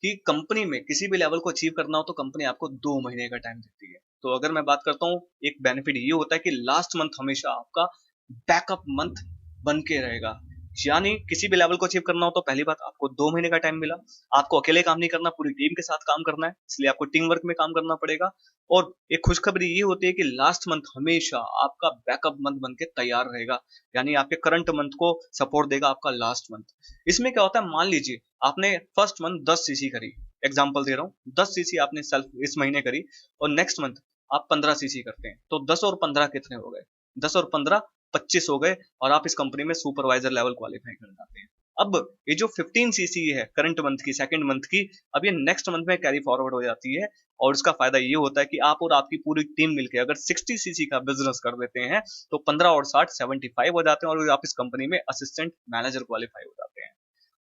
कि कंपनी में किसी भी लेवल को अचीव करना हो तो कंपनी आपको 2 महीने का टाइम देती है। तो अगर मैं बात करता हूँ, एक बेनिफिट ये होता है कि लास्ट मंथ हमेशा आपका बैकअप मंथ बन के रहेगा। यानी किसी भी लेवल को अचीव करना हो तो पहली बात आपको 2 महीने का टाइम मिला। आपको अकेले काम नहीं करना, पूरी टीम के साथ काम करना है, इसलिए आपको टीम वर्क में काम करना पड़ेगा। और एक खुशखबरी ये होती है कि लास्ट मंथ हमेशा आपका बैकअप मंथ बन के तैयार रहेगा, यानी आपके करंट मंथ को सपोर्ट देगा आपका लास्ट मंथ। इसमें क्या होता है, मान लीजिए आपने फर्स्ट मंथ 10 सीसी करी, एग्जाम्पल दे रहा हूँ, 10 सीसी आपने सेल्फ इस महीने करी, और नेक्स्ट मंथ आप 15 सीसी करते हैं, तो 10 और 15 कितने हो गए, 10 और 15 25 हो गए, और आप इस कंपनी में सुपरवाइजर लेवल क्वालिफाई कर जाते हैं। अब ये जो 15 सीसी है करंट मंथ की, सेकंड मंथ की, अब ये नेक्स्ट मंथ में कैरी फॉरवर्ड हो जाती है। और उसका फायदा ये होता है कि आप और आपकी पूरी टीम मिलकर अगर 60 सीसी का बिजनेस कर देते हैं तो 15 और 60 75 हो जाते हैं और आप इस कंपनी में असिस्टेंट मैनेजर क्वालिफाई हो जाते हैं।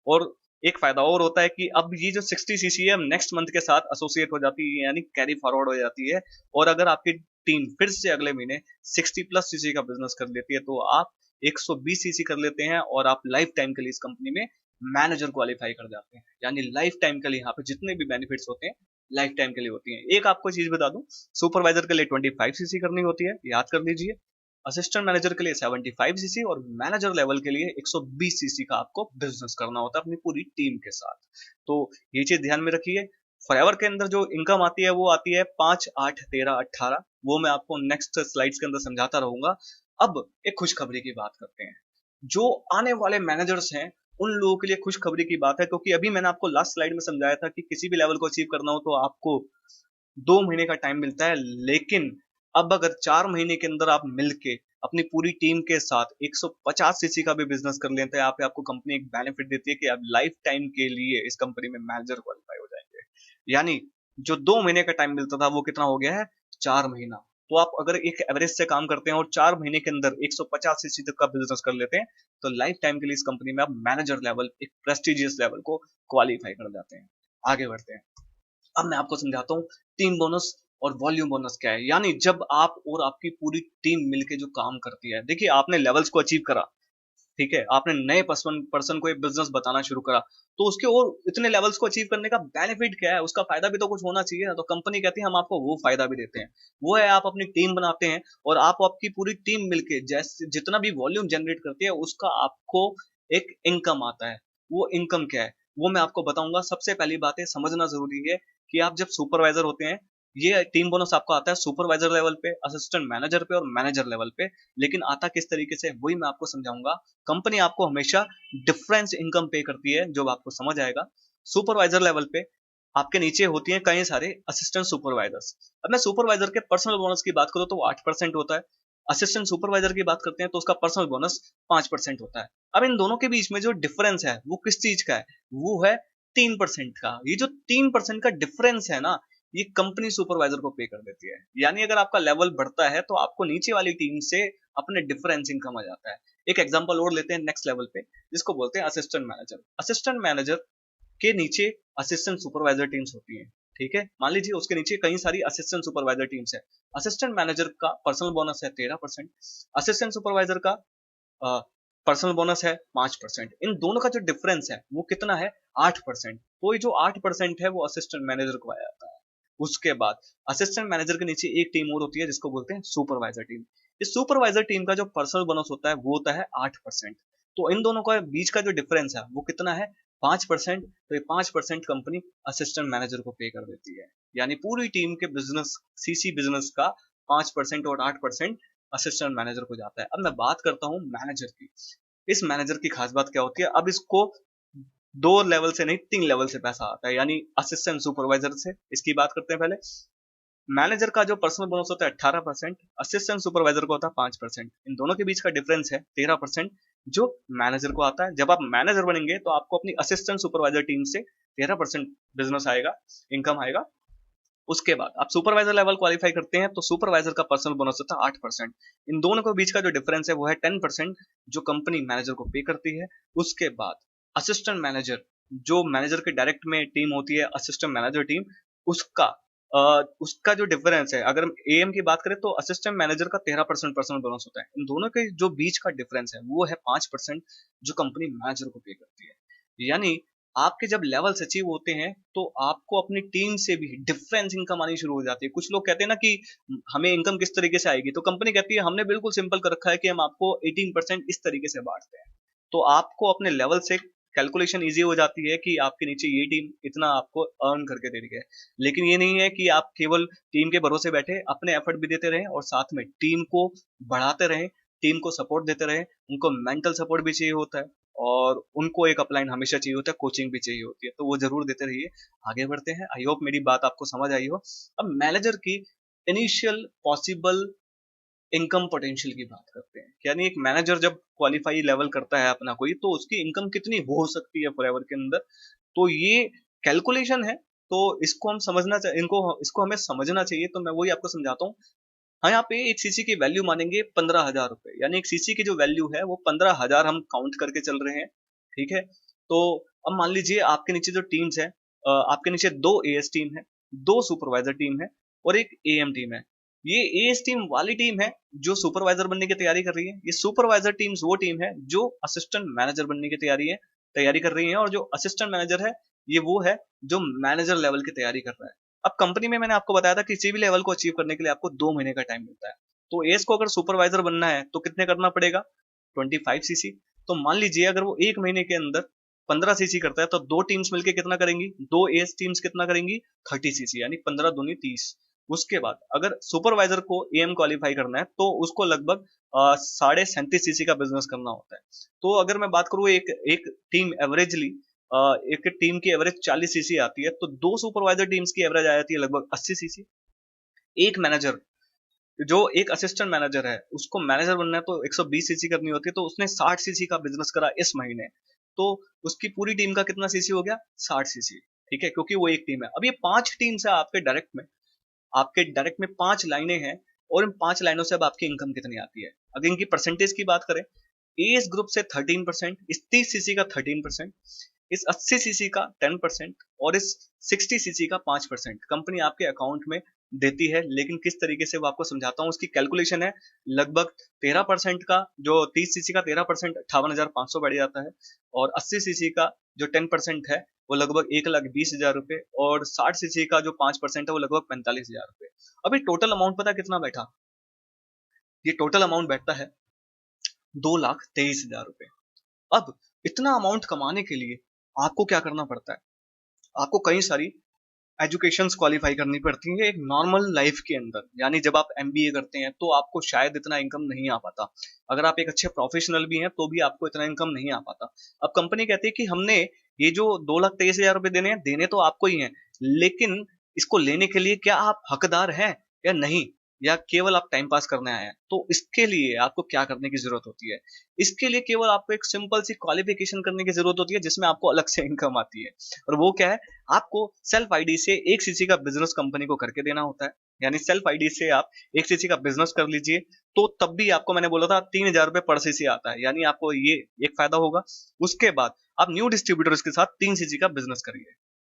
और एक फायदा और होता है कि अब ये जो 60 सीसी है नेक्स्ट मंथ के साथ एसोसिएट हो जाती है, यानी कैरी फॉरवर्ड हो जाती है। और अगर आपकी टीम फिर से अगले महीने 60 प्लस सीसी का बिजनेस कर लेती है तो आप 120 सीसी कर लेते हैं और आप लाइफ टाइम के लिए इस कंपनी में मैनेजर क्वालिफाई कर जाते हैं। यानी लाइफ टाइम के लिए यहाँ पे जितने भी बेनिफिट्स होते हैं लाइफ टाइम के लिए होती हैं। एक आपको चीज बता दूं, सुपरवाइजर के लिए 25 सीसी करनी होती है, याद कर लीजिए। असिस्टेंट मैनेजर के लिए 75 सीसी और मैनेजर लेवल के लिए 120 सीसी का आपको बिजनेस करना होता है अपनी पूरी टीम के साथ। तो ये चीज ध्यान में रखिए। फॉरएवर के अंदर जो इनकम आती है वो आती है 5, 8, 13, 18। वो मैं आपको नेक्स्ट स्लाइड्स के अंदर समझाता रहूंगा। अब एक खुशखबरी की बात करते हैं। जो आने वाले मैनेजर्स हैं उन लोगों के लिए खुशखबरी की बात है, क्योंकि अभी मैंने आपको लास्ट स्लाइड में समझाया था कि किसी भी लेवल को अचीव करना हो तो आपको 2 महीने का टाइम मिलता है। लेकिन अब अगर 4 महीने के अंदर आप मिलके अपनी पूरी टीम के साथ 150 सीसी का भी बिजनेस कर लेते हैं, यहाँ पे आपको कंपनी एक बेनिफिट देती है कि आप लाइफ टाइम के लिए इस कंपनी में मैनेजर क्वालिफाई हो जाएंगे। यानी जो 2 महीने का टाइम मिलता था वो कितना हो गया है, 4 महीना। तो आप अगर एक एवरेज से काम करते हैं और 4 महीने के अंदर 150 सीसी तक का बिजनेस कर लेते हैं तो लाइफ टाइम के लिए इस कंपनी में आप मैनेजर लेवल, एक प्रेस्टिजियस लेवल को क्वालिफाई कर जाते हैं। आगे बढ़ते हैं। अब मैं आपको समझाता हूँ टीम बोनस और वॉल्यूम बोनस क्या है। यानी जब आप और आपकी पूरी टीम मिलके जो काम करती है, देखिए आपने लेवल्स को अचीव करा, ठीक है, आपने नए पर्सन को ये बिजनेस बताना शुरू करा, तो उसके और इतने लेवल्स को अचीव करने का बेनिफिट क्या है, उसका फायदा भी तो कुछ होना चाहिए ना। तो कंपनी कहती है हम आपको वो फायदा भी देते हैं, वो है आप अपनी टीम बनाते हैं और आप आपकी पूरी टीम मिलके जैसे जितना भी वॉल्यूम जनरेट करती है उसका आपको एक इनकम आता है। वो इनकम क्या है वो मैं आपको बताऊंगा। सबसे पहली बात है समझना जरूरी है कि आप जब सुपरवाइजर होते हैं, ये टीम बोनस आपको आता है सुपरवाइजर लेवल पे, असिस्टेंट मैनेजर पे और मैनेजर लेवल पे। लेकिन आता किस तरीके से वही मैं आपको समझाऊंगा। कंपनी आपको हमेशा डिफरेंस इनकम पे करती है जो आपको समझ आएगा। सुपरवाइजर लेवल पे आपके नीचे होती हैं कई सारे असिस्टेंट सुपरवाइजर्स। अब मैं सुपरवाइजर के पर्सनल बोनस की बात करूं तो वो 8% होता है। असिस्टेंट सुपरवाइजर की बात करते हैं तो उसका पर्सनल बोनस 5% होता है। अब इन दोनों के बीच में जो डिफरेंस है वो किस चीज का है, वो है 3% का। ये जो 3% का डिफरेंस है ना, ये कंपनी सुपरवाइजर को पे कर देती है। यानी अगर आपका लेवल बढ़ता है तो आपको नीचे वाली टीम से अपने डिफरेंस इनकम आ जाता है। एक एग्जांपल और लेते हैं नेक्स्ट लेवल पे, जिसको बोलते हैं असिस्टेंट मैनेजर। असिस्टेंट मैनेजर के नीचे असिस्टेंट सुपरवाइजर टीम्स होती हैं, ठीक है। मान लीजिए उसके नीचे कई सारी असिस्टेंट सुपरवाइजर टीम्स है। असिस्टेंट मैनेजर का पर्सनल बोनस है 13%, असिस्टेंट सुपरवाइजर का पर्सनल बोनस है 5%। इन दोनों का जो डिफरेंस है वो कितना है, 8%। तो ये जो 8% है वो असिस्टेंट मैनेजर को आया जाता है। उसके बाद असिस्टेंट मैनेजर के नीचे एक टीम और होती है जिसको बोलते हैं सुपरवाइजर टीम। इस सुपरवाइजर टीम का जो पर्सनल बोनस होता है वो होता है 8%। तो इन दोनों का बीच का जो डिफरेंस है वो कितना है, 5%। तो ये 5% कंपनी असिस्टेंट मैनेजर को पे कर देती है। यानी पूरी टीम के बिजनेस, सीसी बिजनेस का 5% और 8% असिस्टेंट मैनेजर को जाता है। अब मैं बात करता हूँ मैनेजर की। इस मैनेजर की खास बात क्या होती है, अब इसको 2 लेवल से नहीं 3 लेवल से पैसा आता है, यानी असिस्टेंट सुपरवाइजर से। इसकी बात करते हैं पहले। मैनेजर का जो पर्सनल बोनस होता है 18%, असिस्टेंट सुपरवाइजर को होता है 5%। इन दोनों के बीच का डिफरेंस है 13% जो मैनेजर को आता है। जब आप मैनेजर बनेंगे तो आपको अपनी असिस्टेंट सुपरवाइजर टीम से 13% बिजनेस आएगा, इनकम आएगा। उसके बाद आप सुपरवाइजर लेवल क्वालिफाई करते हैं तो सुपरवाइजर का पर्सनल बोनस होता है 8%। इन दोनों के बीच का जो डिफरेंस है वो है 10% जो कंपनी मैनेजर को पे करती है। उसके बाद असिस्टेंट मैनेजर, जो मैनेजर के डायरेक्ट में टीम होती है असिस्टेंट मैनेजर टीम, उसका उसका जो डिफरेंस है, अगर हम एएम की बात करें तो असिस्टेंट मैनेजर का 13% पर्सनल बोनस होता है। इन दोनों के जो बीच का डिफरेंस है वो है 5% जो कंपनी मैनेजर को पे करती है। यानी आपके जब लेवल्स अचीव होते हैं तो आपको अपनी टीम से भी डिफरेंस इनकम आनी शुरू हो जाती है। कुछ लोग कहते हैं ना कि हमें इनकम किस तरीके से आएगी, तो कंपनी कहती है हमने बिल्कुल सिंपल कर रखा है कि हम आपको 18% इस तरीके से बांटते हैं। तो आपको अपने लेवल से कैलकुलेशन इजी हो जाती है कि आपके नीचे ये टीम इतना आपको अर्न करके दे रही है। लेकिन ये नहीं है कि आप केवल टीम के भरोसे बैठे अपने एफर्ट भी देते रहें और साथ में टीम को बढ़ाते रहें, टीम को सपोर्ट देते रहें। उनको मेंटल सपोर्ट भी चाहिए होता है और उनको एक अपलाइन हमेशा चाहिए होता है, कोचिंग भी चाहिए होती है, तो वो जरूर देते रहिए। आगे बढ़ते हैं। आई होप मेरी बात आपको समझ आई हो। अब मैनेजर की इनिशियल पॉसिबल इनकम पोटेंशियल की बात करते हैं, यानी एक मैनेजर जब क्वालिफाई लेवल करता है अपना कोई, तो उसकी इनकम कितनी हो सकती है फॉरएवर के अंदर, तो ये कैलकुलेशन है। तो इसको हम समझना चाहिए, इसको हमें समझना चाहिए। तो मैं वही आपको समझाता हूँ। हाँ, यहाँ पे एक सीसी की वैल्यू मानेंगे 15,000 रुपए, यानी एक सीसी की जो वैल्यू है वो 15,000 हम काउंट करके चल रहे हैं। ठीक है। तो अब मान लीजिए आपके नीचे जो टीम्स है, आपके नीचे 2 एएस टीम है, 2 सुपरवाइजर टीम है और एक एएम टीम है। ये एएस टीम वाली टीम है जो सुपरवाइजर बनने की तैयारी कर रही है। ये सुपरवाइजर टीम्स वो टीम है जो असिस्टेंट मैनेजर बनने की तैयारी कर रही है। और जो असिस्टेंट मैनेजर है, ये वो है जो मैनेजर लेवल की तैयारी कर रहा है। अब कंपनी में मैंने आपको बताया था किसी भी लेवल को अचीव करने के लिए आपको 2 महीने का टाइम मिलता है। तो एस को अगर सुपरवाइजर बनना है तो कितने करना पड़ेगा, 25 सीसी। तो मान लीजिए अगर वो 1 महीने के अंदर 15 सीसी करता है, तो 2 टीम्स मिलकर कितना करेंगी, 2 एस टीम्स कितना करेंगी, 30 सीसी, यानी 15 दूनी 30। उसके बाद अगर सुपरवाइजर को एम क्वालिफाई करना है तो उसको लगभग 37.5 सीसी का बिजनेस करना होता है। तो अगर मैं बात करूँ एक एक टीम एवरेजली, एक टीम की एवरेज 40 सीसी आती है, तो 2 सुपरवाइजर टीम्स की एवरेज आ जाती है लगभग 80 सीसी। एक मैनेजर, जो एक असिस्टेंट मैनेजर है, उसको मैनेजर बनना है तो 120 सीसी करनी होती है, तो उसने 60 सीसी का बिजनेस करा इस महीने, तो उसकी पूरी टीम का कितना सीसी हो गया, 60 सीसी। ठीक है, क्योंकि वो एक टीम है। अब ये 5 टीम्स है आपके डायरेक्ट में 5 लाइनें हैं, और इन 5 लाइनों से अब आपकी इनकम कितनी आती है। अगर इनकी परसेंटेज की बात करें, एस ग्रुप से 13%, इस 30 सीसी का 13%, इस 80 सीसी का 10% और इस 60 सीसी का 5% कंपनी आपके अकाउंट में देती है। लेकिन किस तरीके से वो आपको समझाता हूँ। उसकी कैलकुलेशन है लगभग 13% का, जो 30 सीसी का 13% 58,500 बढ़ जाता है, और 80 सीसी का जो 10% है वो लगभग 1,20,000 रुपए, और 60 सीसी का जो 5% है वो लगभग 45,000 रुपए। अभी टोटल अमाउंट पता कितना बैठा, ये टोटल अमाउंट बैठता है 2,23,000 रुपए। अब इतना अमाउंट कमाने के लिए आपको क्या करना पड़ता है, आपको कई सारी एजुकेशंस क्वालिफाई करनी पड़ती है एक नॉर्मल लाइफ के अंदर। यानी जब आप एमबीए करते हैं तो आपको शायद इतना इनकम नहीं आ पाता। अगर आप एक अच्छे प्रोफेशनल भी हैं तो भी आपको इतना इनकम नहीं आ पाता। अब कंपनी कहती है कि हमने ये जो 2,23,000 रुपए देने तो आपको ही हैं, लेकिन इसको लेने के लिए क्या आप हकदार हैं या नहीं, या केवल आप टाइम पास करने आए हैं। तो इसके लिए आपको क्या करने की जरूरत होती है, इसके लिए केवल आपको एक सिंपल सी क्वालिफिकेशन करने की जरूरत होती है, जिसमें आपको अलग से इनकम आती है। और वो क्या है, आपको सेल्फ आईडी से 1 सीसी का बिजनेस कंपनी को करके देना होता है। यानी सेल्फ आईडी से आप 1 सीसी का बिजनेस कर लीजिए, तो तब भी आपको मैंने बोला था 3,000 रुपए पर सीसी आता है, यानी आपको ये एक फायदा होगा। उसके बाद आप न्यू डिस्ट्रीब्यूटर्स के साथ 3 सीसी का बिजनेस करिए,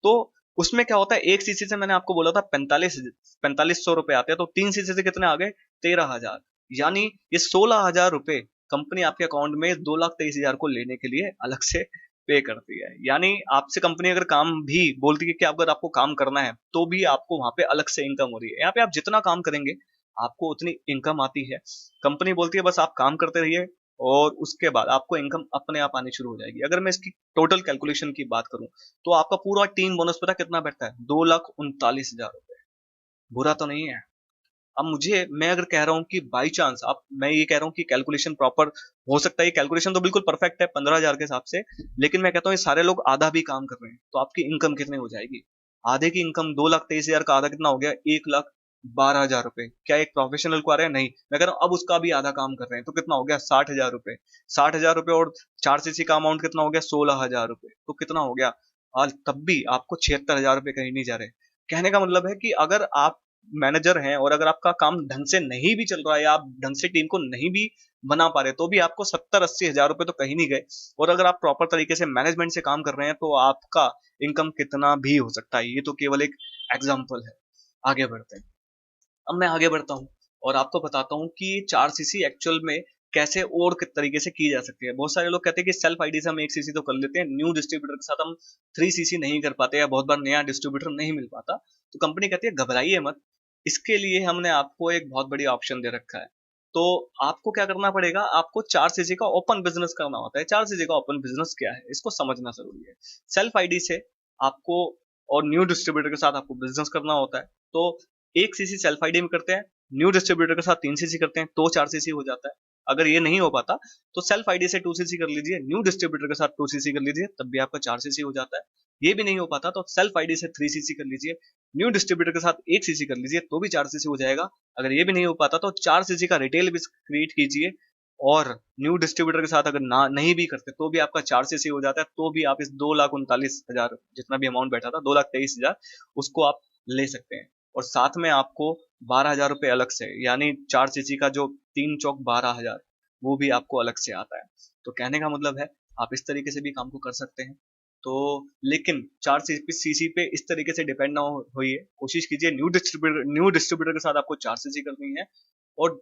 तो उसमें क्या होता है, 1 सीसी से मैंने आपको बोला था 45,000 रुपए आते हैं, तो 3 सीसी से कितने आ गए, 13,000। यानी ये 16,000 रुपए कंपनी आपके अकाउंट में 2,23,000 को लेने के लिए अलग से पे करती है। यानी आपसे कंपनी अगर काम भी बोलती है कि अगर आपको काम करना है, तो भी आपको वहां पे अलग से इनकम हो रही है। यहाँ पे आप जितना काम करेंगे आपको उतनी इनकम आती है। कंपनी बोलती है बस आप काम करते रहिए, और उसके बाद आपको इनकम अपने आप आनी शुरू हो जाएगी। अगर मैं इसकी टोटल कैलकुलेशन की बात करूं, तो आपका पूरा टीम बोनस पता कितना बैठता है, 2,39,000 रुपए। बुरा तो नहीं है। अब मैं अगर कह रहा हूँ कि बाई चांस आप, मैं ये कह रहा हूँ कि कैलकुलेशन प्रॉपर हो सकता है, ये कैलकुलेशन तो बिल्कुल परफेक्ट है 15,000 के हिसाब से, लेकिन मैं कहता हूँ ये सारे लोग आधा भी काम कर रहे हैं, तो आपकी इनकम कितनी हो जाएगी, आधे की इनकम 2,23,000 का आधा कितना हो गया, 1,12,000 रुपए। क्या एक प्रोफेशनल को आ रहे हैं, नहीं। मैं कह रहा हूँ अब उसका भी आधा काम कर रहे हैं, तो कितना हो गया, 60,000 रुपए। 60,000 रुपए और 4 सीसी का अमाउंट कितना हो गया, 16,000 रुपए। तो कितना हो गया, आज तब भी आपको 76,000 रुपए कहीं नहीं जा रहे। कहने का मतलब है कि अगर आप मैनेजर हैं और अगर आपका काम ढंग से नहीं भी चल रहा है, या आप ढंग से टीम को नहीं भी बना पा रहे, तो भी आपको 70-80 हजार रुपए तो कहीं नहीं गए। और अगर आप प्रॉपर तरीके से मैनेजमेंट से काम कर रहे हैं, तो आपका इनकम कितना भी हो सकता है। ये तो केवल एक एग्जाम्पल है। आगे बढ़ते हैं। अब मैं आगे बढ़ता हूँ और आपको बताता हूँ कि 4 सीसी एक्चुअल में कैसे और किस तरीके से की जा सकती है। बहुत सारे लोग कहते हैं कि सेल्फ आईडी से हम 1 सीसी तो कर लेते हैं, न्यू डिस्ट्रीब्यूटर के साथ हम 3 सीसी नहीं कर पाते, या बहुत बार नया डिस्ट्रीब्यूटर नहीं मिल पाता। तो कंपनी कहती है घबराइए मत, इसके लिए हमने आपको एक बहुत बड़ी ऑप्शन दे रखा है। तो आपको क्या करना पड़ेगा, आपको 4 सीसी का ओपन बिजनेस करना होता है। 4 सीसी का ओपन बिजनेस क्या है, इसको समझना जरूरी है। सेल्फ आईडी से आपको और न्यू डिस्ट्रीब्यूटर के साथ आपको बिजनेस करना होता है। तो 1 सीसी सेल्फ आईडी में करते हैं, न्यू डिस्ट्रीब्यूटर के साथ 3 सीसी करते हैं, तो 4 सीसी हो जाता है। अगर ये नहीं हो पाता तो सेल्फ आईडी से 2 सीसी कर लीजिए, न्यू डिस्ट्रीब्यूटर के साथ 2 सीसी कर लीजिए, तब भी आपका 4 सीसी हो जाता है। ये भी नहीं हो पाता तो सेल्फ आईडी से 3 सीसी कर लीजिए, न्यू डिस्ट्रीब्यूटर के साथ 1 cc कर लीजिए तो भी 4 cc हो जाएगा। अगर ये भी नहीं हो पाता तो 4 cc का रिटेल भी क्रिएट कीजिए, और न्यू डिस्ट्रीब्यूटर के साथ अगर ना नहीं भी करते तो भी आपका 4 cc हो जाता है, तो भी आप इस 2,39,000 जितना भी अमाउंट बैठा था, 2,23,000 उसको आप ले सकते हैं। और साथ में आपको 12,000 रुपये अलग से, यानी 4 cc का जो 3 चौक 12,000 वो भी आपको अलग से आता है। तो कहने का मतलब है आप इस तरीके से भी काम को कर सकते हैं। तो लेकिन 4 cc पे इस तरीके से डिपेंड ना होइए, कोशिश कीजिए न्यू डिस्ट्रीब्यूटर के साथ आपको 4 cc करनी है, और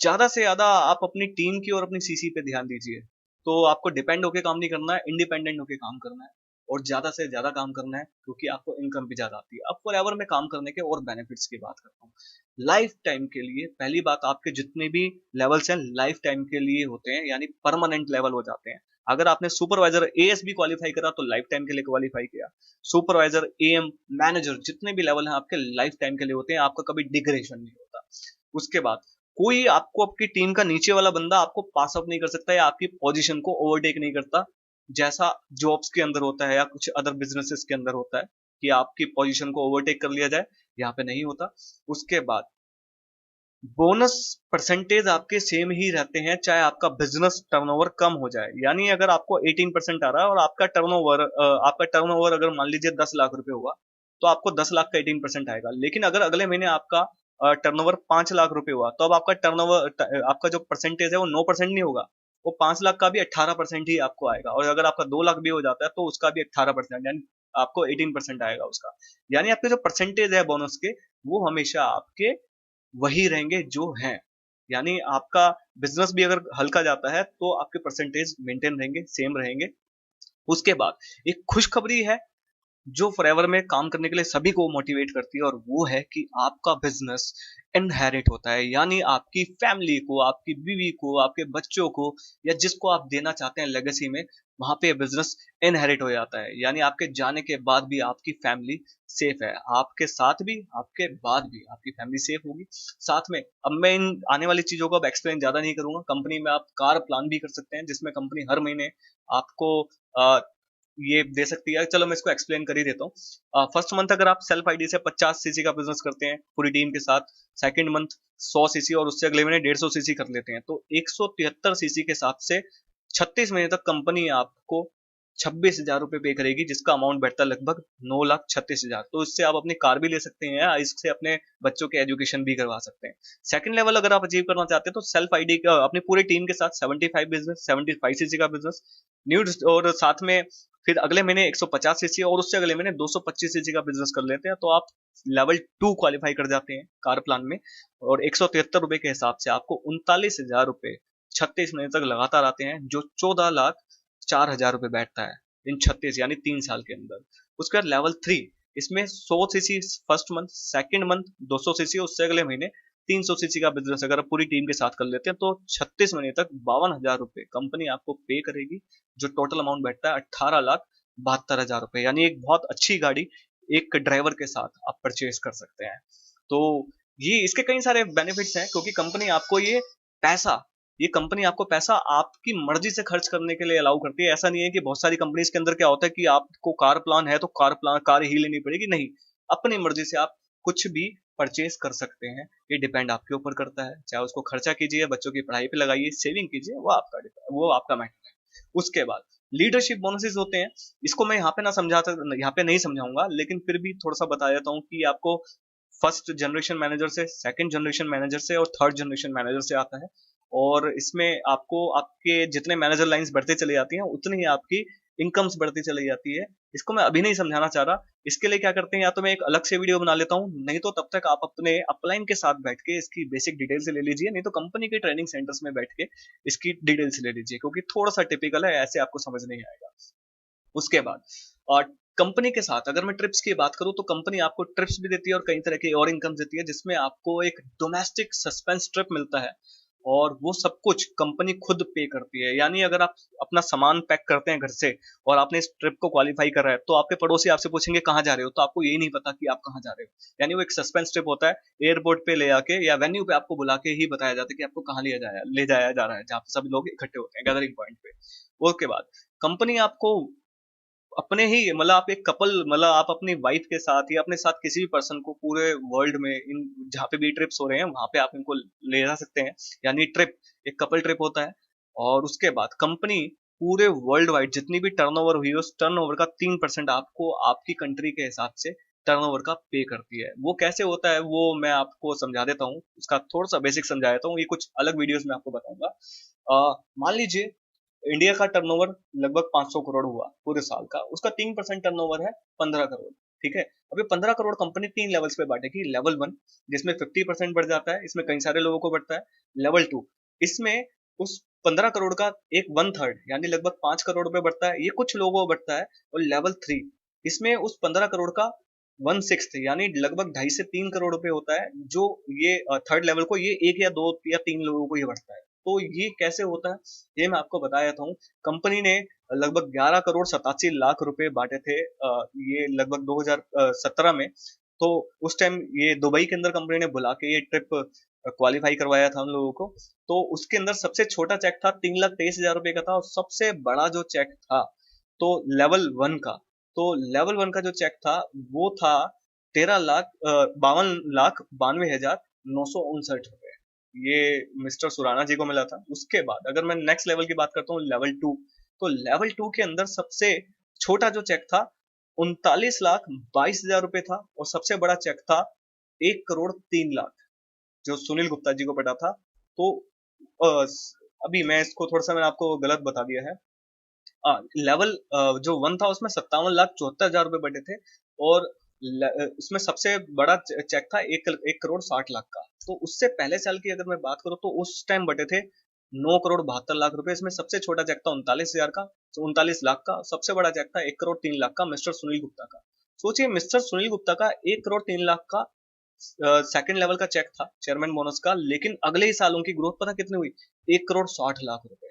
ज्यादा से ज्यादा आप अपनी टीम की और अपनी सीसी पे ध्यान दीजिए। तो आपको डिपेंड होके काम नहीं करना है, इंडिपेंडेंट होके काम करना है, और ज्यादा से ज्यादा काम करना है, क्योंकि आपको इनकम भी ज्यादा आती है। अब फॉरएवर में काम करने के और बेनिफिट्स की बात करता हूँ। लाइफ टाइम के लिए पहली बात, आपके जितने भी लेवल्स हैं लाइफ टाइम के लिए होते हैं, यानी परमानेंट लेवल हो जाते हैं। अगर आपने सुपरवाइजर एएस भी क्वालिफाई करा तो लाइफ टाइम के लिए क्वालिफाई किया। सुपरवाइजर, एएम, मैनेजर, जितने भी लेवल हैं आपके लाइफ टाइम के लिए होते हैं, आपका कभी डिग्रेडेशन नहीं होता। उसके बाद कोई आपको, आपकी टीम का नीचे वाला बंदा आपको पास अप नहीं कर सकता, या आपकी पोजीशन को ओवरटेक नहीं करता, जैसा जॉब्स के अंदर होता है या कुछ अदर बिजनेसेस के अंदर होता है कि आपकी पोजीशन को ओवरटेक कर लिया जाए। यहाँ पे नहीं होता। उसके बाद बोनस परसेंटेज आपके सेम ही रहते हैं, चाहे आपका बिजनेस टर्नओवर कम हो जाए। यानी अगर आपको 18% आ रहा है और आपका टर्नओवर अगर मान लीजिए 10 लाख रुपए हुआ, तो आपको 10 लाख का 18% आएगा। लेकिन अगर अगले महीने आपका टर्नओवर 5 लाख रुपए हुआ, तो अब आपका टर्नओवर, आपका जो परसेंटेज है वो 9% नहीं होगा, वो 5 लाख का भी 18% ही आपको आएगा। और अगर आपका 2 लाख भी हो जाता है तो उसका भी 18%, यानी आपको 18% आएगा उसका। यानी आपके जो परसेंटेज है बोनस के, वो हमेशा आपके वही रहेंगे जो हैं। यानी आपका बिजनेस भी अगर हल्का जाता है तो आपके परसेंटेज मेंटेन रहेंगे, सेम रहेंगे। उसके बाद एक खुशखबरी है जो फॉरएवर में काम करने के लिए सभी को मोटिवेट करती है, और वो है कि आपका बिजनेस इनहेरिट होता है। यानी आपकी फैमिली को, आपकी बीवी को, आपके बच्चों को, या जिसको आप देना चाहते हैं लेगेसी में, वहां पे बिजनेस इनहेरिट हो जाता है। यानी आपके जाने के बाद भी आपकी फैमिली सेफ है, आपके साथ भी, आपके बाद भी आपकी फैमिली सेफ होगी। साथ में अब मैं इन आने वाली चीजों को अब एक्सप्लेन ज्यादा नहीं करूंगा। कंपनी में आप कार प्लान भी कर सकते हैं, जिसमें कंपनी हर महीने आपको ये दे सकती है। चलो मैं इसको एक्सप्लेन कर ही देता हूँ। फर्स्ट मंथ अगर आप सेल्फ आईडी से 50 cc का बिजनेस करते हैं पूरी टीम के साथ, सेकंड मंथ 100 cc, और उससे अगले महीने 150 cc कर लेते हैं, तो 173 cc के हिसाब से 36 महीने तक कंपनी आपको 26,000 रुपए पे करेगी, जिसका अमाउंट बैठता है लगभग 9,36,000। तो इससे आप अपनी कार भी ले सकते हैं, इससे अपने बच्चों के एजुकेशन भी करवा सकते हैं। सेकंड लेवल अगर आप अचीव करना चाहते हैं तो सेल्फ आईडी का अपनी पूरी टीम के साथ 75 cc का बिजनेस न्यू, और साथ में फिर अगले महीने 150 cc, और उससे अगले महीने 225 cc का बिजनेस कर लेते हैं, तो आप लेवल 2 क्वालिफाई कर जाते हैं कार प्लान में। और 173 रुपए के हिसाब से आपको 39,000 रुपए 36 महीने तक लगातार आते हैं, जो 14,04,000 रुपए बैठता है इन 36, यानी 3 साल के अंदर। उसके बाद लेवल 3, इसमें 100 cc first month, second month 200 cc, उससे अगले महीने 300 cc का बिजनेस अगर आप पूरी टीम के साथ कर लेते हैं, तो 36 महीने तक 52,000 रुपए कंपनी आपको पे करेगी, जो टोटल अमाउंट बैठता है 18,72,000 रुपए। यानी एक बहुत अच्छी गाड़ी एक ड्राइवर के साथ आप परचेज कर सकते हैं। तो ये इसके कई सारे बेनिफिट्स हैं, क्योंकि पैसा कंपनी आपको पैसा आपकी मर्जी से खर्च करने के लिए अलाउ करती है। ऐसा नहीं है कि बहुत सारी कंपनीज के अंदर क्या होता है कि आपको कार प्लान है तो कार ही लेनी पड़ेगी, नहीं, अपनी मर्जी से आप कुछ भी परचेज कर सकते हैं। ये डिपेंड आपके ऊपर करता है, चाहे उसको खर्चा कीजिए, बच्चों की पढ़ाई पे लगाइए, सेविंग कीजिए, वो आपका मैटर है। उसके बाद लीडरशिप बोनसेस होते हैं। इसको मैं यहाँ पे नहीं समझाऊंगा, लेकिन फिर भी थोड़ा सा बता देता हूँ कि आपको फर्स्ट जनरेशन मैनेजर से, सेकंड जनरेशन मैनेजर से, और थर्ड जनरेशन मैनेजर से आता है। और इसमें आपको आपके जितने मैनेजर लाइंस बढ़ते चले जाती हैं, उतनी ही आपकी इनकम्स बढ़ती चली जाती है। इसको मैं अभी नहीं समझाना चाह रहा। इसके लिए क्या करते हैं, या तो मैं एक अलग से वीडियो बना लेता हूँ, नहीं तो तब तक आप अपने अपलाइन के साथ बैठ के इसकी बेसिक डिटेल्स ले लीजिए, नहीं तो कंपनी के ट्रेनिंग सेंटर्स में बैठ के इसकी डिटेल्स ले लीजिए, क्योंकि थोड़ा सा टिपिकल है, ऐसे आपको समझ नहीं आएगा। उसके बाद और कंपनी के साथ अगर मैं ट्रिप्स की बात करूं, तो कंपनी आपको ट्रिप्स भी देती है और कई तरह की और इनकम देती है, जिसमें आपको एक डोमेस्टिक सस्पेंस ट्रिप मिलता है, और वो सब कुछ कंपनी खुद पे करती है। यानी अगर आप अपना सामान पैक करते हैं घर से और आपने इस ट्रिप को क्वालिफाई कर रहा है, तो आपके पड़ोसी आपसे पूछेंगे कहाँ जा रहे हो, तो आपको यही नहीं पता कि आप कहाँ जा रहे हो। यानी वो एक सस्पेंस ट्रिप होता है। एयरपोर्ट पे ले आके या वेन्यू पे आपको बुला के ही बताया जाता है कि आपको कहाँ ले जाया जा रहा है, जहाँ पे सभी लोग इकट्ठे होते हैं गैदरिंग पॉइंट पे। उसके बाद कंपनी आपको अपने ही मतलब आप एक कपल मतलब आप अपनी वाइफ के साथ या अपने साथ किसी भी पर्सन को पूरे वर्ल्ड में इन जहाँ पे भी ट्रिप्स हो रहे हैं वहां पे आप इनको ले जा सकते हैं, यानी ट्रिप एक कपल ट्रिप होता है। और उसके बाद कंपनी पूरे वर्ल्ड वाइड जितनी भी टर्नओवर हुई है उस टर्नओवर का 3% आपको आपकी कंट्री के हिसाब से टर्नओवर का पे करती है। वो कैसे होता है वो मैं आपको समझा देता हूँ, उसका थोड़ा सा बेसिक समझा देता हूँ, ये कुछ अलग वीडियोस में आपको बताऊंगा। मान लीजिए इंडिया का टर्नओवर लगभग 500 करोड़ हुआ पूरे साल का, उसका 3% टर्नओवर है 15 करोड़। ठीक है, अभी 15 करोड़ कंपनी 3 लेवल्स पे बांटेगी। लेवल 1 जिसमें 50% बढ़ जाता है, इसमें कई सारे लोगों को बढ़ता है। लेवल 2 इसमें उस 15 करोड़ का एक 1/3 यानी लगभग 5 करोड़ रुपए बढ़ता है, ये कुछ लोगों को बढ़ता है। और लेवल 3 इसमें उस 15 करोड़ का 1/6 यानी लगभग 2.5 से 3 करोड़ रुपए होता है, जो ये थर्ड लेवल को ये 1 या 2 या 3 लोगों को ये बढ़ता है। तो ये कैसे होता है ये मैं आपको बता देता हूँ। कंपनी ने लगभग 11 करोड़ 87 लाख रुपए बांटे थे ये लगभग 2017 में। तो उस टाइम ये दुबई के अंदर कंपनी ने बुला के ये ट्रिप क्वालिफाई करवाया था हम लोगों को। तो उसके अंदर सबसे छोटा चेक था 3,23,000 रुपए का था, और सबसे बड़ा जो चेक था तो लेवल 1 का, तो लेवल 1 का जो चेक था वो था 13,52,92,959 रुपए। ये मिस्टर सुराना जी को मिला था। उसके बाद अगर मैं नेक्स्ट लेवल की बात करता हूँ लेवल 2, तो लेवल 2 के अंदर सबसे छोटा जो चेक था 39,22,000 रुपए था, और सबसे बड़ा चेक था 1 करोड़ 3 लाख, जो सुनील गुप्ता जी को पड़ा था। तो अभी मैं इसको थोड़ा सा मैंने आपको गलत बता दिया है। लेवल जो 1 था उसमें 57,74,000 रुपए बटे थे, और उसमें सबसे बड़ा चेक था 1 करोड़ 60 लाख का। तो उससे पहले साल की अगर मैं बात करूँ तो उस टाइम बटे थे 9 करोड़ 72 लाख रुपए। इसमें सबसे छोटा चेक था 39,000 का, 39 लाख का। सबसे बड़ा चेक था 1 करोड़ 3 लाख का मिस्टर सुनील गुप्ता का। सोचिए मिस्टर सुनील गुप्ता का 1 करोड़ 3 लाख का सेकंड लेवल का चेक था चेयरमैन बोनस का, लेकिन अगले ही साल उनकी ग्रोथ पता कितनी हुई, 1 करोड़ 60 लाख रुपए।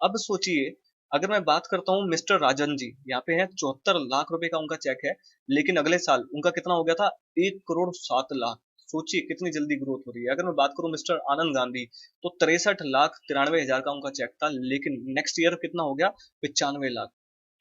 अब सोचिए अगर मैं बात करता हूँ मिस्टर राजन जी, यहाँ पे है 74 लाख रुपए का उनका चेक है, लेकिन अगले साल उनका कितना हो गया था, 1 करोड़ 7 लाख। सोचिए कितनी जल्दी ग्रोथ हो रही है। अगर मैं बात करूँ मिस्टर आनंद गांधी, तो 63,93,000 का उनका चेक था, लेकिन नेक्स्ट ईयर कितना हो गया, 95 लाख।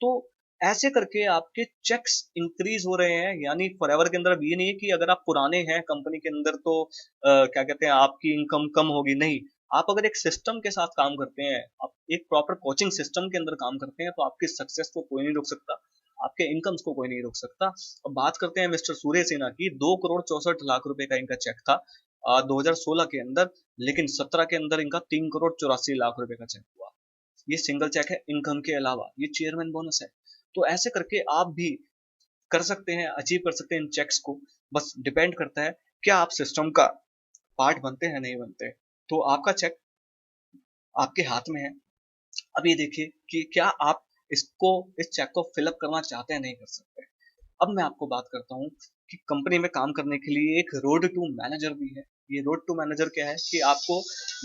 तो ऐसे करके आपके चेक्स इंक्रीज हो रहे हैं। यानी फॉरएवर के अंदर अब ये नहीं है कि अगर आप पुराने हैं कंपनी के अंदर तो क्या कहते हैं आपकी इनकम कम होगी, नहीं। आप अगर एक सिस्टम के साथ काम करते हैं, आप एक प्रॉपर कोचिंग सिस्टम के अंदर काम करते हैं, तो आपकी सक्सेस को कोई नहीं रोक सकता, आपके इनकम्स को कोई नहीं रोक सकता। अब बात करते हैं मिस्टर सूर्य सिन्हा की, 2 करोड़ 64 लाख रुपए का इनका चेक था 2016 के अंदर, लेकिन 17 के अंदर इनका 3 करोड़ 84 लाख रुपए का चेक हुआ। ये सिंगल चेक है इनकम के अलावा, ये चेयरमैन बोनस है। तो ऐसे करके आप भी कर सकते हैं, अचीव कर सकते हैं इन चेक्स को। बस डिपेंड करता है क्या आप सिस्टम का पार्ट बनते हैं नहीं बनते। तो आपका चेक आपके हाथ में है। अब ये देखिए कि क्या आप इसको इस चेक को फिलअप करना चाहते हैं नहीं कर सकते। अब मैं आपको बात करता हूँ कि कंपनी में काम करने के लिए एक रोड टू मैनेजर भी है। ये रोड टू मैनेजर क्या है कि आपको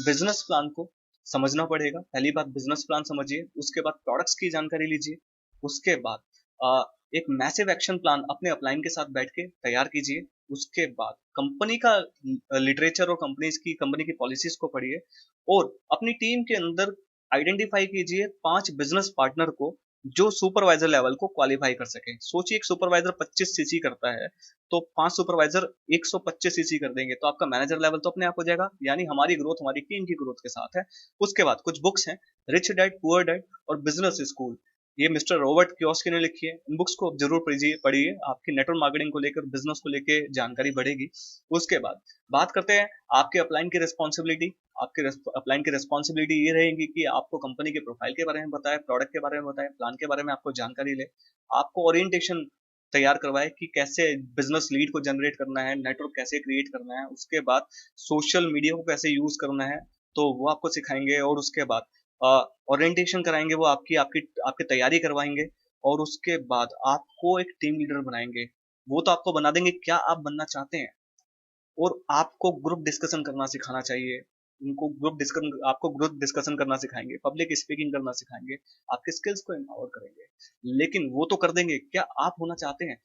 बिजनेस प्लान को समझना पड़ेगा। पहली बात बिजनेस प्लान समझिए, उसके बाद प्रोडक्ट्स की जानकारी लीजिए, उसके बाद एक मैसिव एक्शन प्लान अपने अपलाइन के साथ बैठ के तैयार कीजिए। उसके बाद कंपनी का लिटरेचर और कंपनी की पॉलिसीज को पढ़िए, और अपनी टीम के अंदर आइडेंटिफाई कीजिए 5 बिजनेस पार्टनर को जो सुपरवाइजर लेवल को क्वालिफाई कर सके। सोचिए एक सुपरवाइजर 25 सीसी करता है, तो 5 सुपरवाइजर 125 सीसी कर देंगे, तो आपका मैनेजर लेवल तो अपने आप हो जाएगा। यानी हमारी ग्रोथ हमारी टीम की ग्रोथ के साथ है। उसके बाद कुछ बुक्स हैं, रिच डैड पुअर डैड और बिजनेस स्कूल, ये मिस्टर रॉबर्ट कियोस्की ने लिखी है। इन बुक्स को जरूर पढ़िए, आपकी नेटवर्क मार्केटिंग को लेकर बिजनेस को लेकर जानकारी बढ़ेगी। उसके बाद बात करते हैं आपके अपलाइन की रिस्पॉन्सिबिलिटी। आपके अपलाइन की रिस्पॉन्सिबिलिटी ये रहेगी कि आपको कंपनी के प्रोफाइल के बारे में बताए, प्रोडक्ट के बारे में बताए, प्लान के बारे में आपको जानकारी ले, आपको ओरिएंटेशन तैयार करवाए कि कैसे बिजनेस लीड को जनरेट करना है, नेटवर्क कैसे क्रिएट करना है, उसके बाद सोशल मीडिया को कैसे यूज करना है, तो वो आपको सिखाएंगे। और उसके बाद ओरिएंटेशन कराएंगे, वो आपकी आपकी आपकी तैयारी करवाएंगे। और उसके बाद आपको एक टीम लीडर बनाएंगे। वो तो आपको बना देंगे क्या आप बनना चाहते हैं, और आपको ग्रुप डिस्कशन करना सिखाना चाहिए। उनको ग्रुप डिस्कशन आपको ग्रुप डिस्कशन करना सिखाएंगे, पब्लिक स्पीकिंग करना सिखाएंगे, आपके स्किल्स को एम्पावर करेंगे। लेकिन वो तो कर देंगे, क्या आप होना चाहते हैं?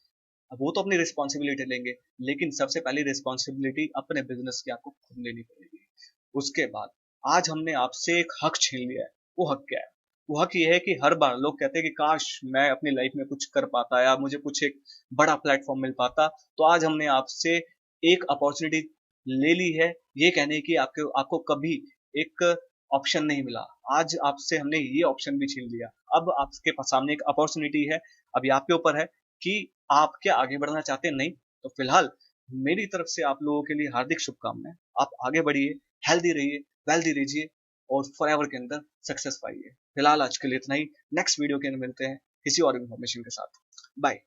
अब वो तो अपनी रिस्पॉन्सिबिलिटी लेंगे, लेकिन सबसे पहली रिस्पॉन्सिबिलिटी अपने बिजनेस की आपको खुद लेनी पड़ेगी। उसके बाद आज हमने आपसे एक हक छीन लिया है, वो हक क्या है? वह की है कि हर बार लोग कहते हैं कि काश मैं अपनी लाइफ में कुछ कर पाता या मुझे कुछ एक बड़ा प्लेटफॉर्म मिल पाता। तो आज हमने आपसे एक अपॉर्चुनिटी ले ली है, ये कहने की आपको आपको कभी एक ऑप्शन नहीं मिला। आज आपसे हमने ये ऑप्शन भी छीन लिया। अब आपके सामने एक अपॉर्चुनिटी है। अभी आपके ऊपर है कि आप क्या आगे बढ़ना चाहते हैं? नहीं तो फिलहाल मेरी तरफ से आप लोगों के लिए हार्दिक शुभकामनाएं। आप आगे बढ़िए, हेल्दी रहिए, वेल्दी रहिए और फॉरएवर के अंदर सक्सेस पाइए। फिलहाल आज के लिए इतना ही। नेक्स्ट वीडियो के अंदर मिलते हैं किसी और इन्फॉर्मेशन के साथ। बाय।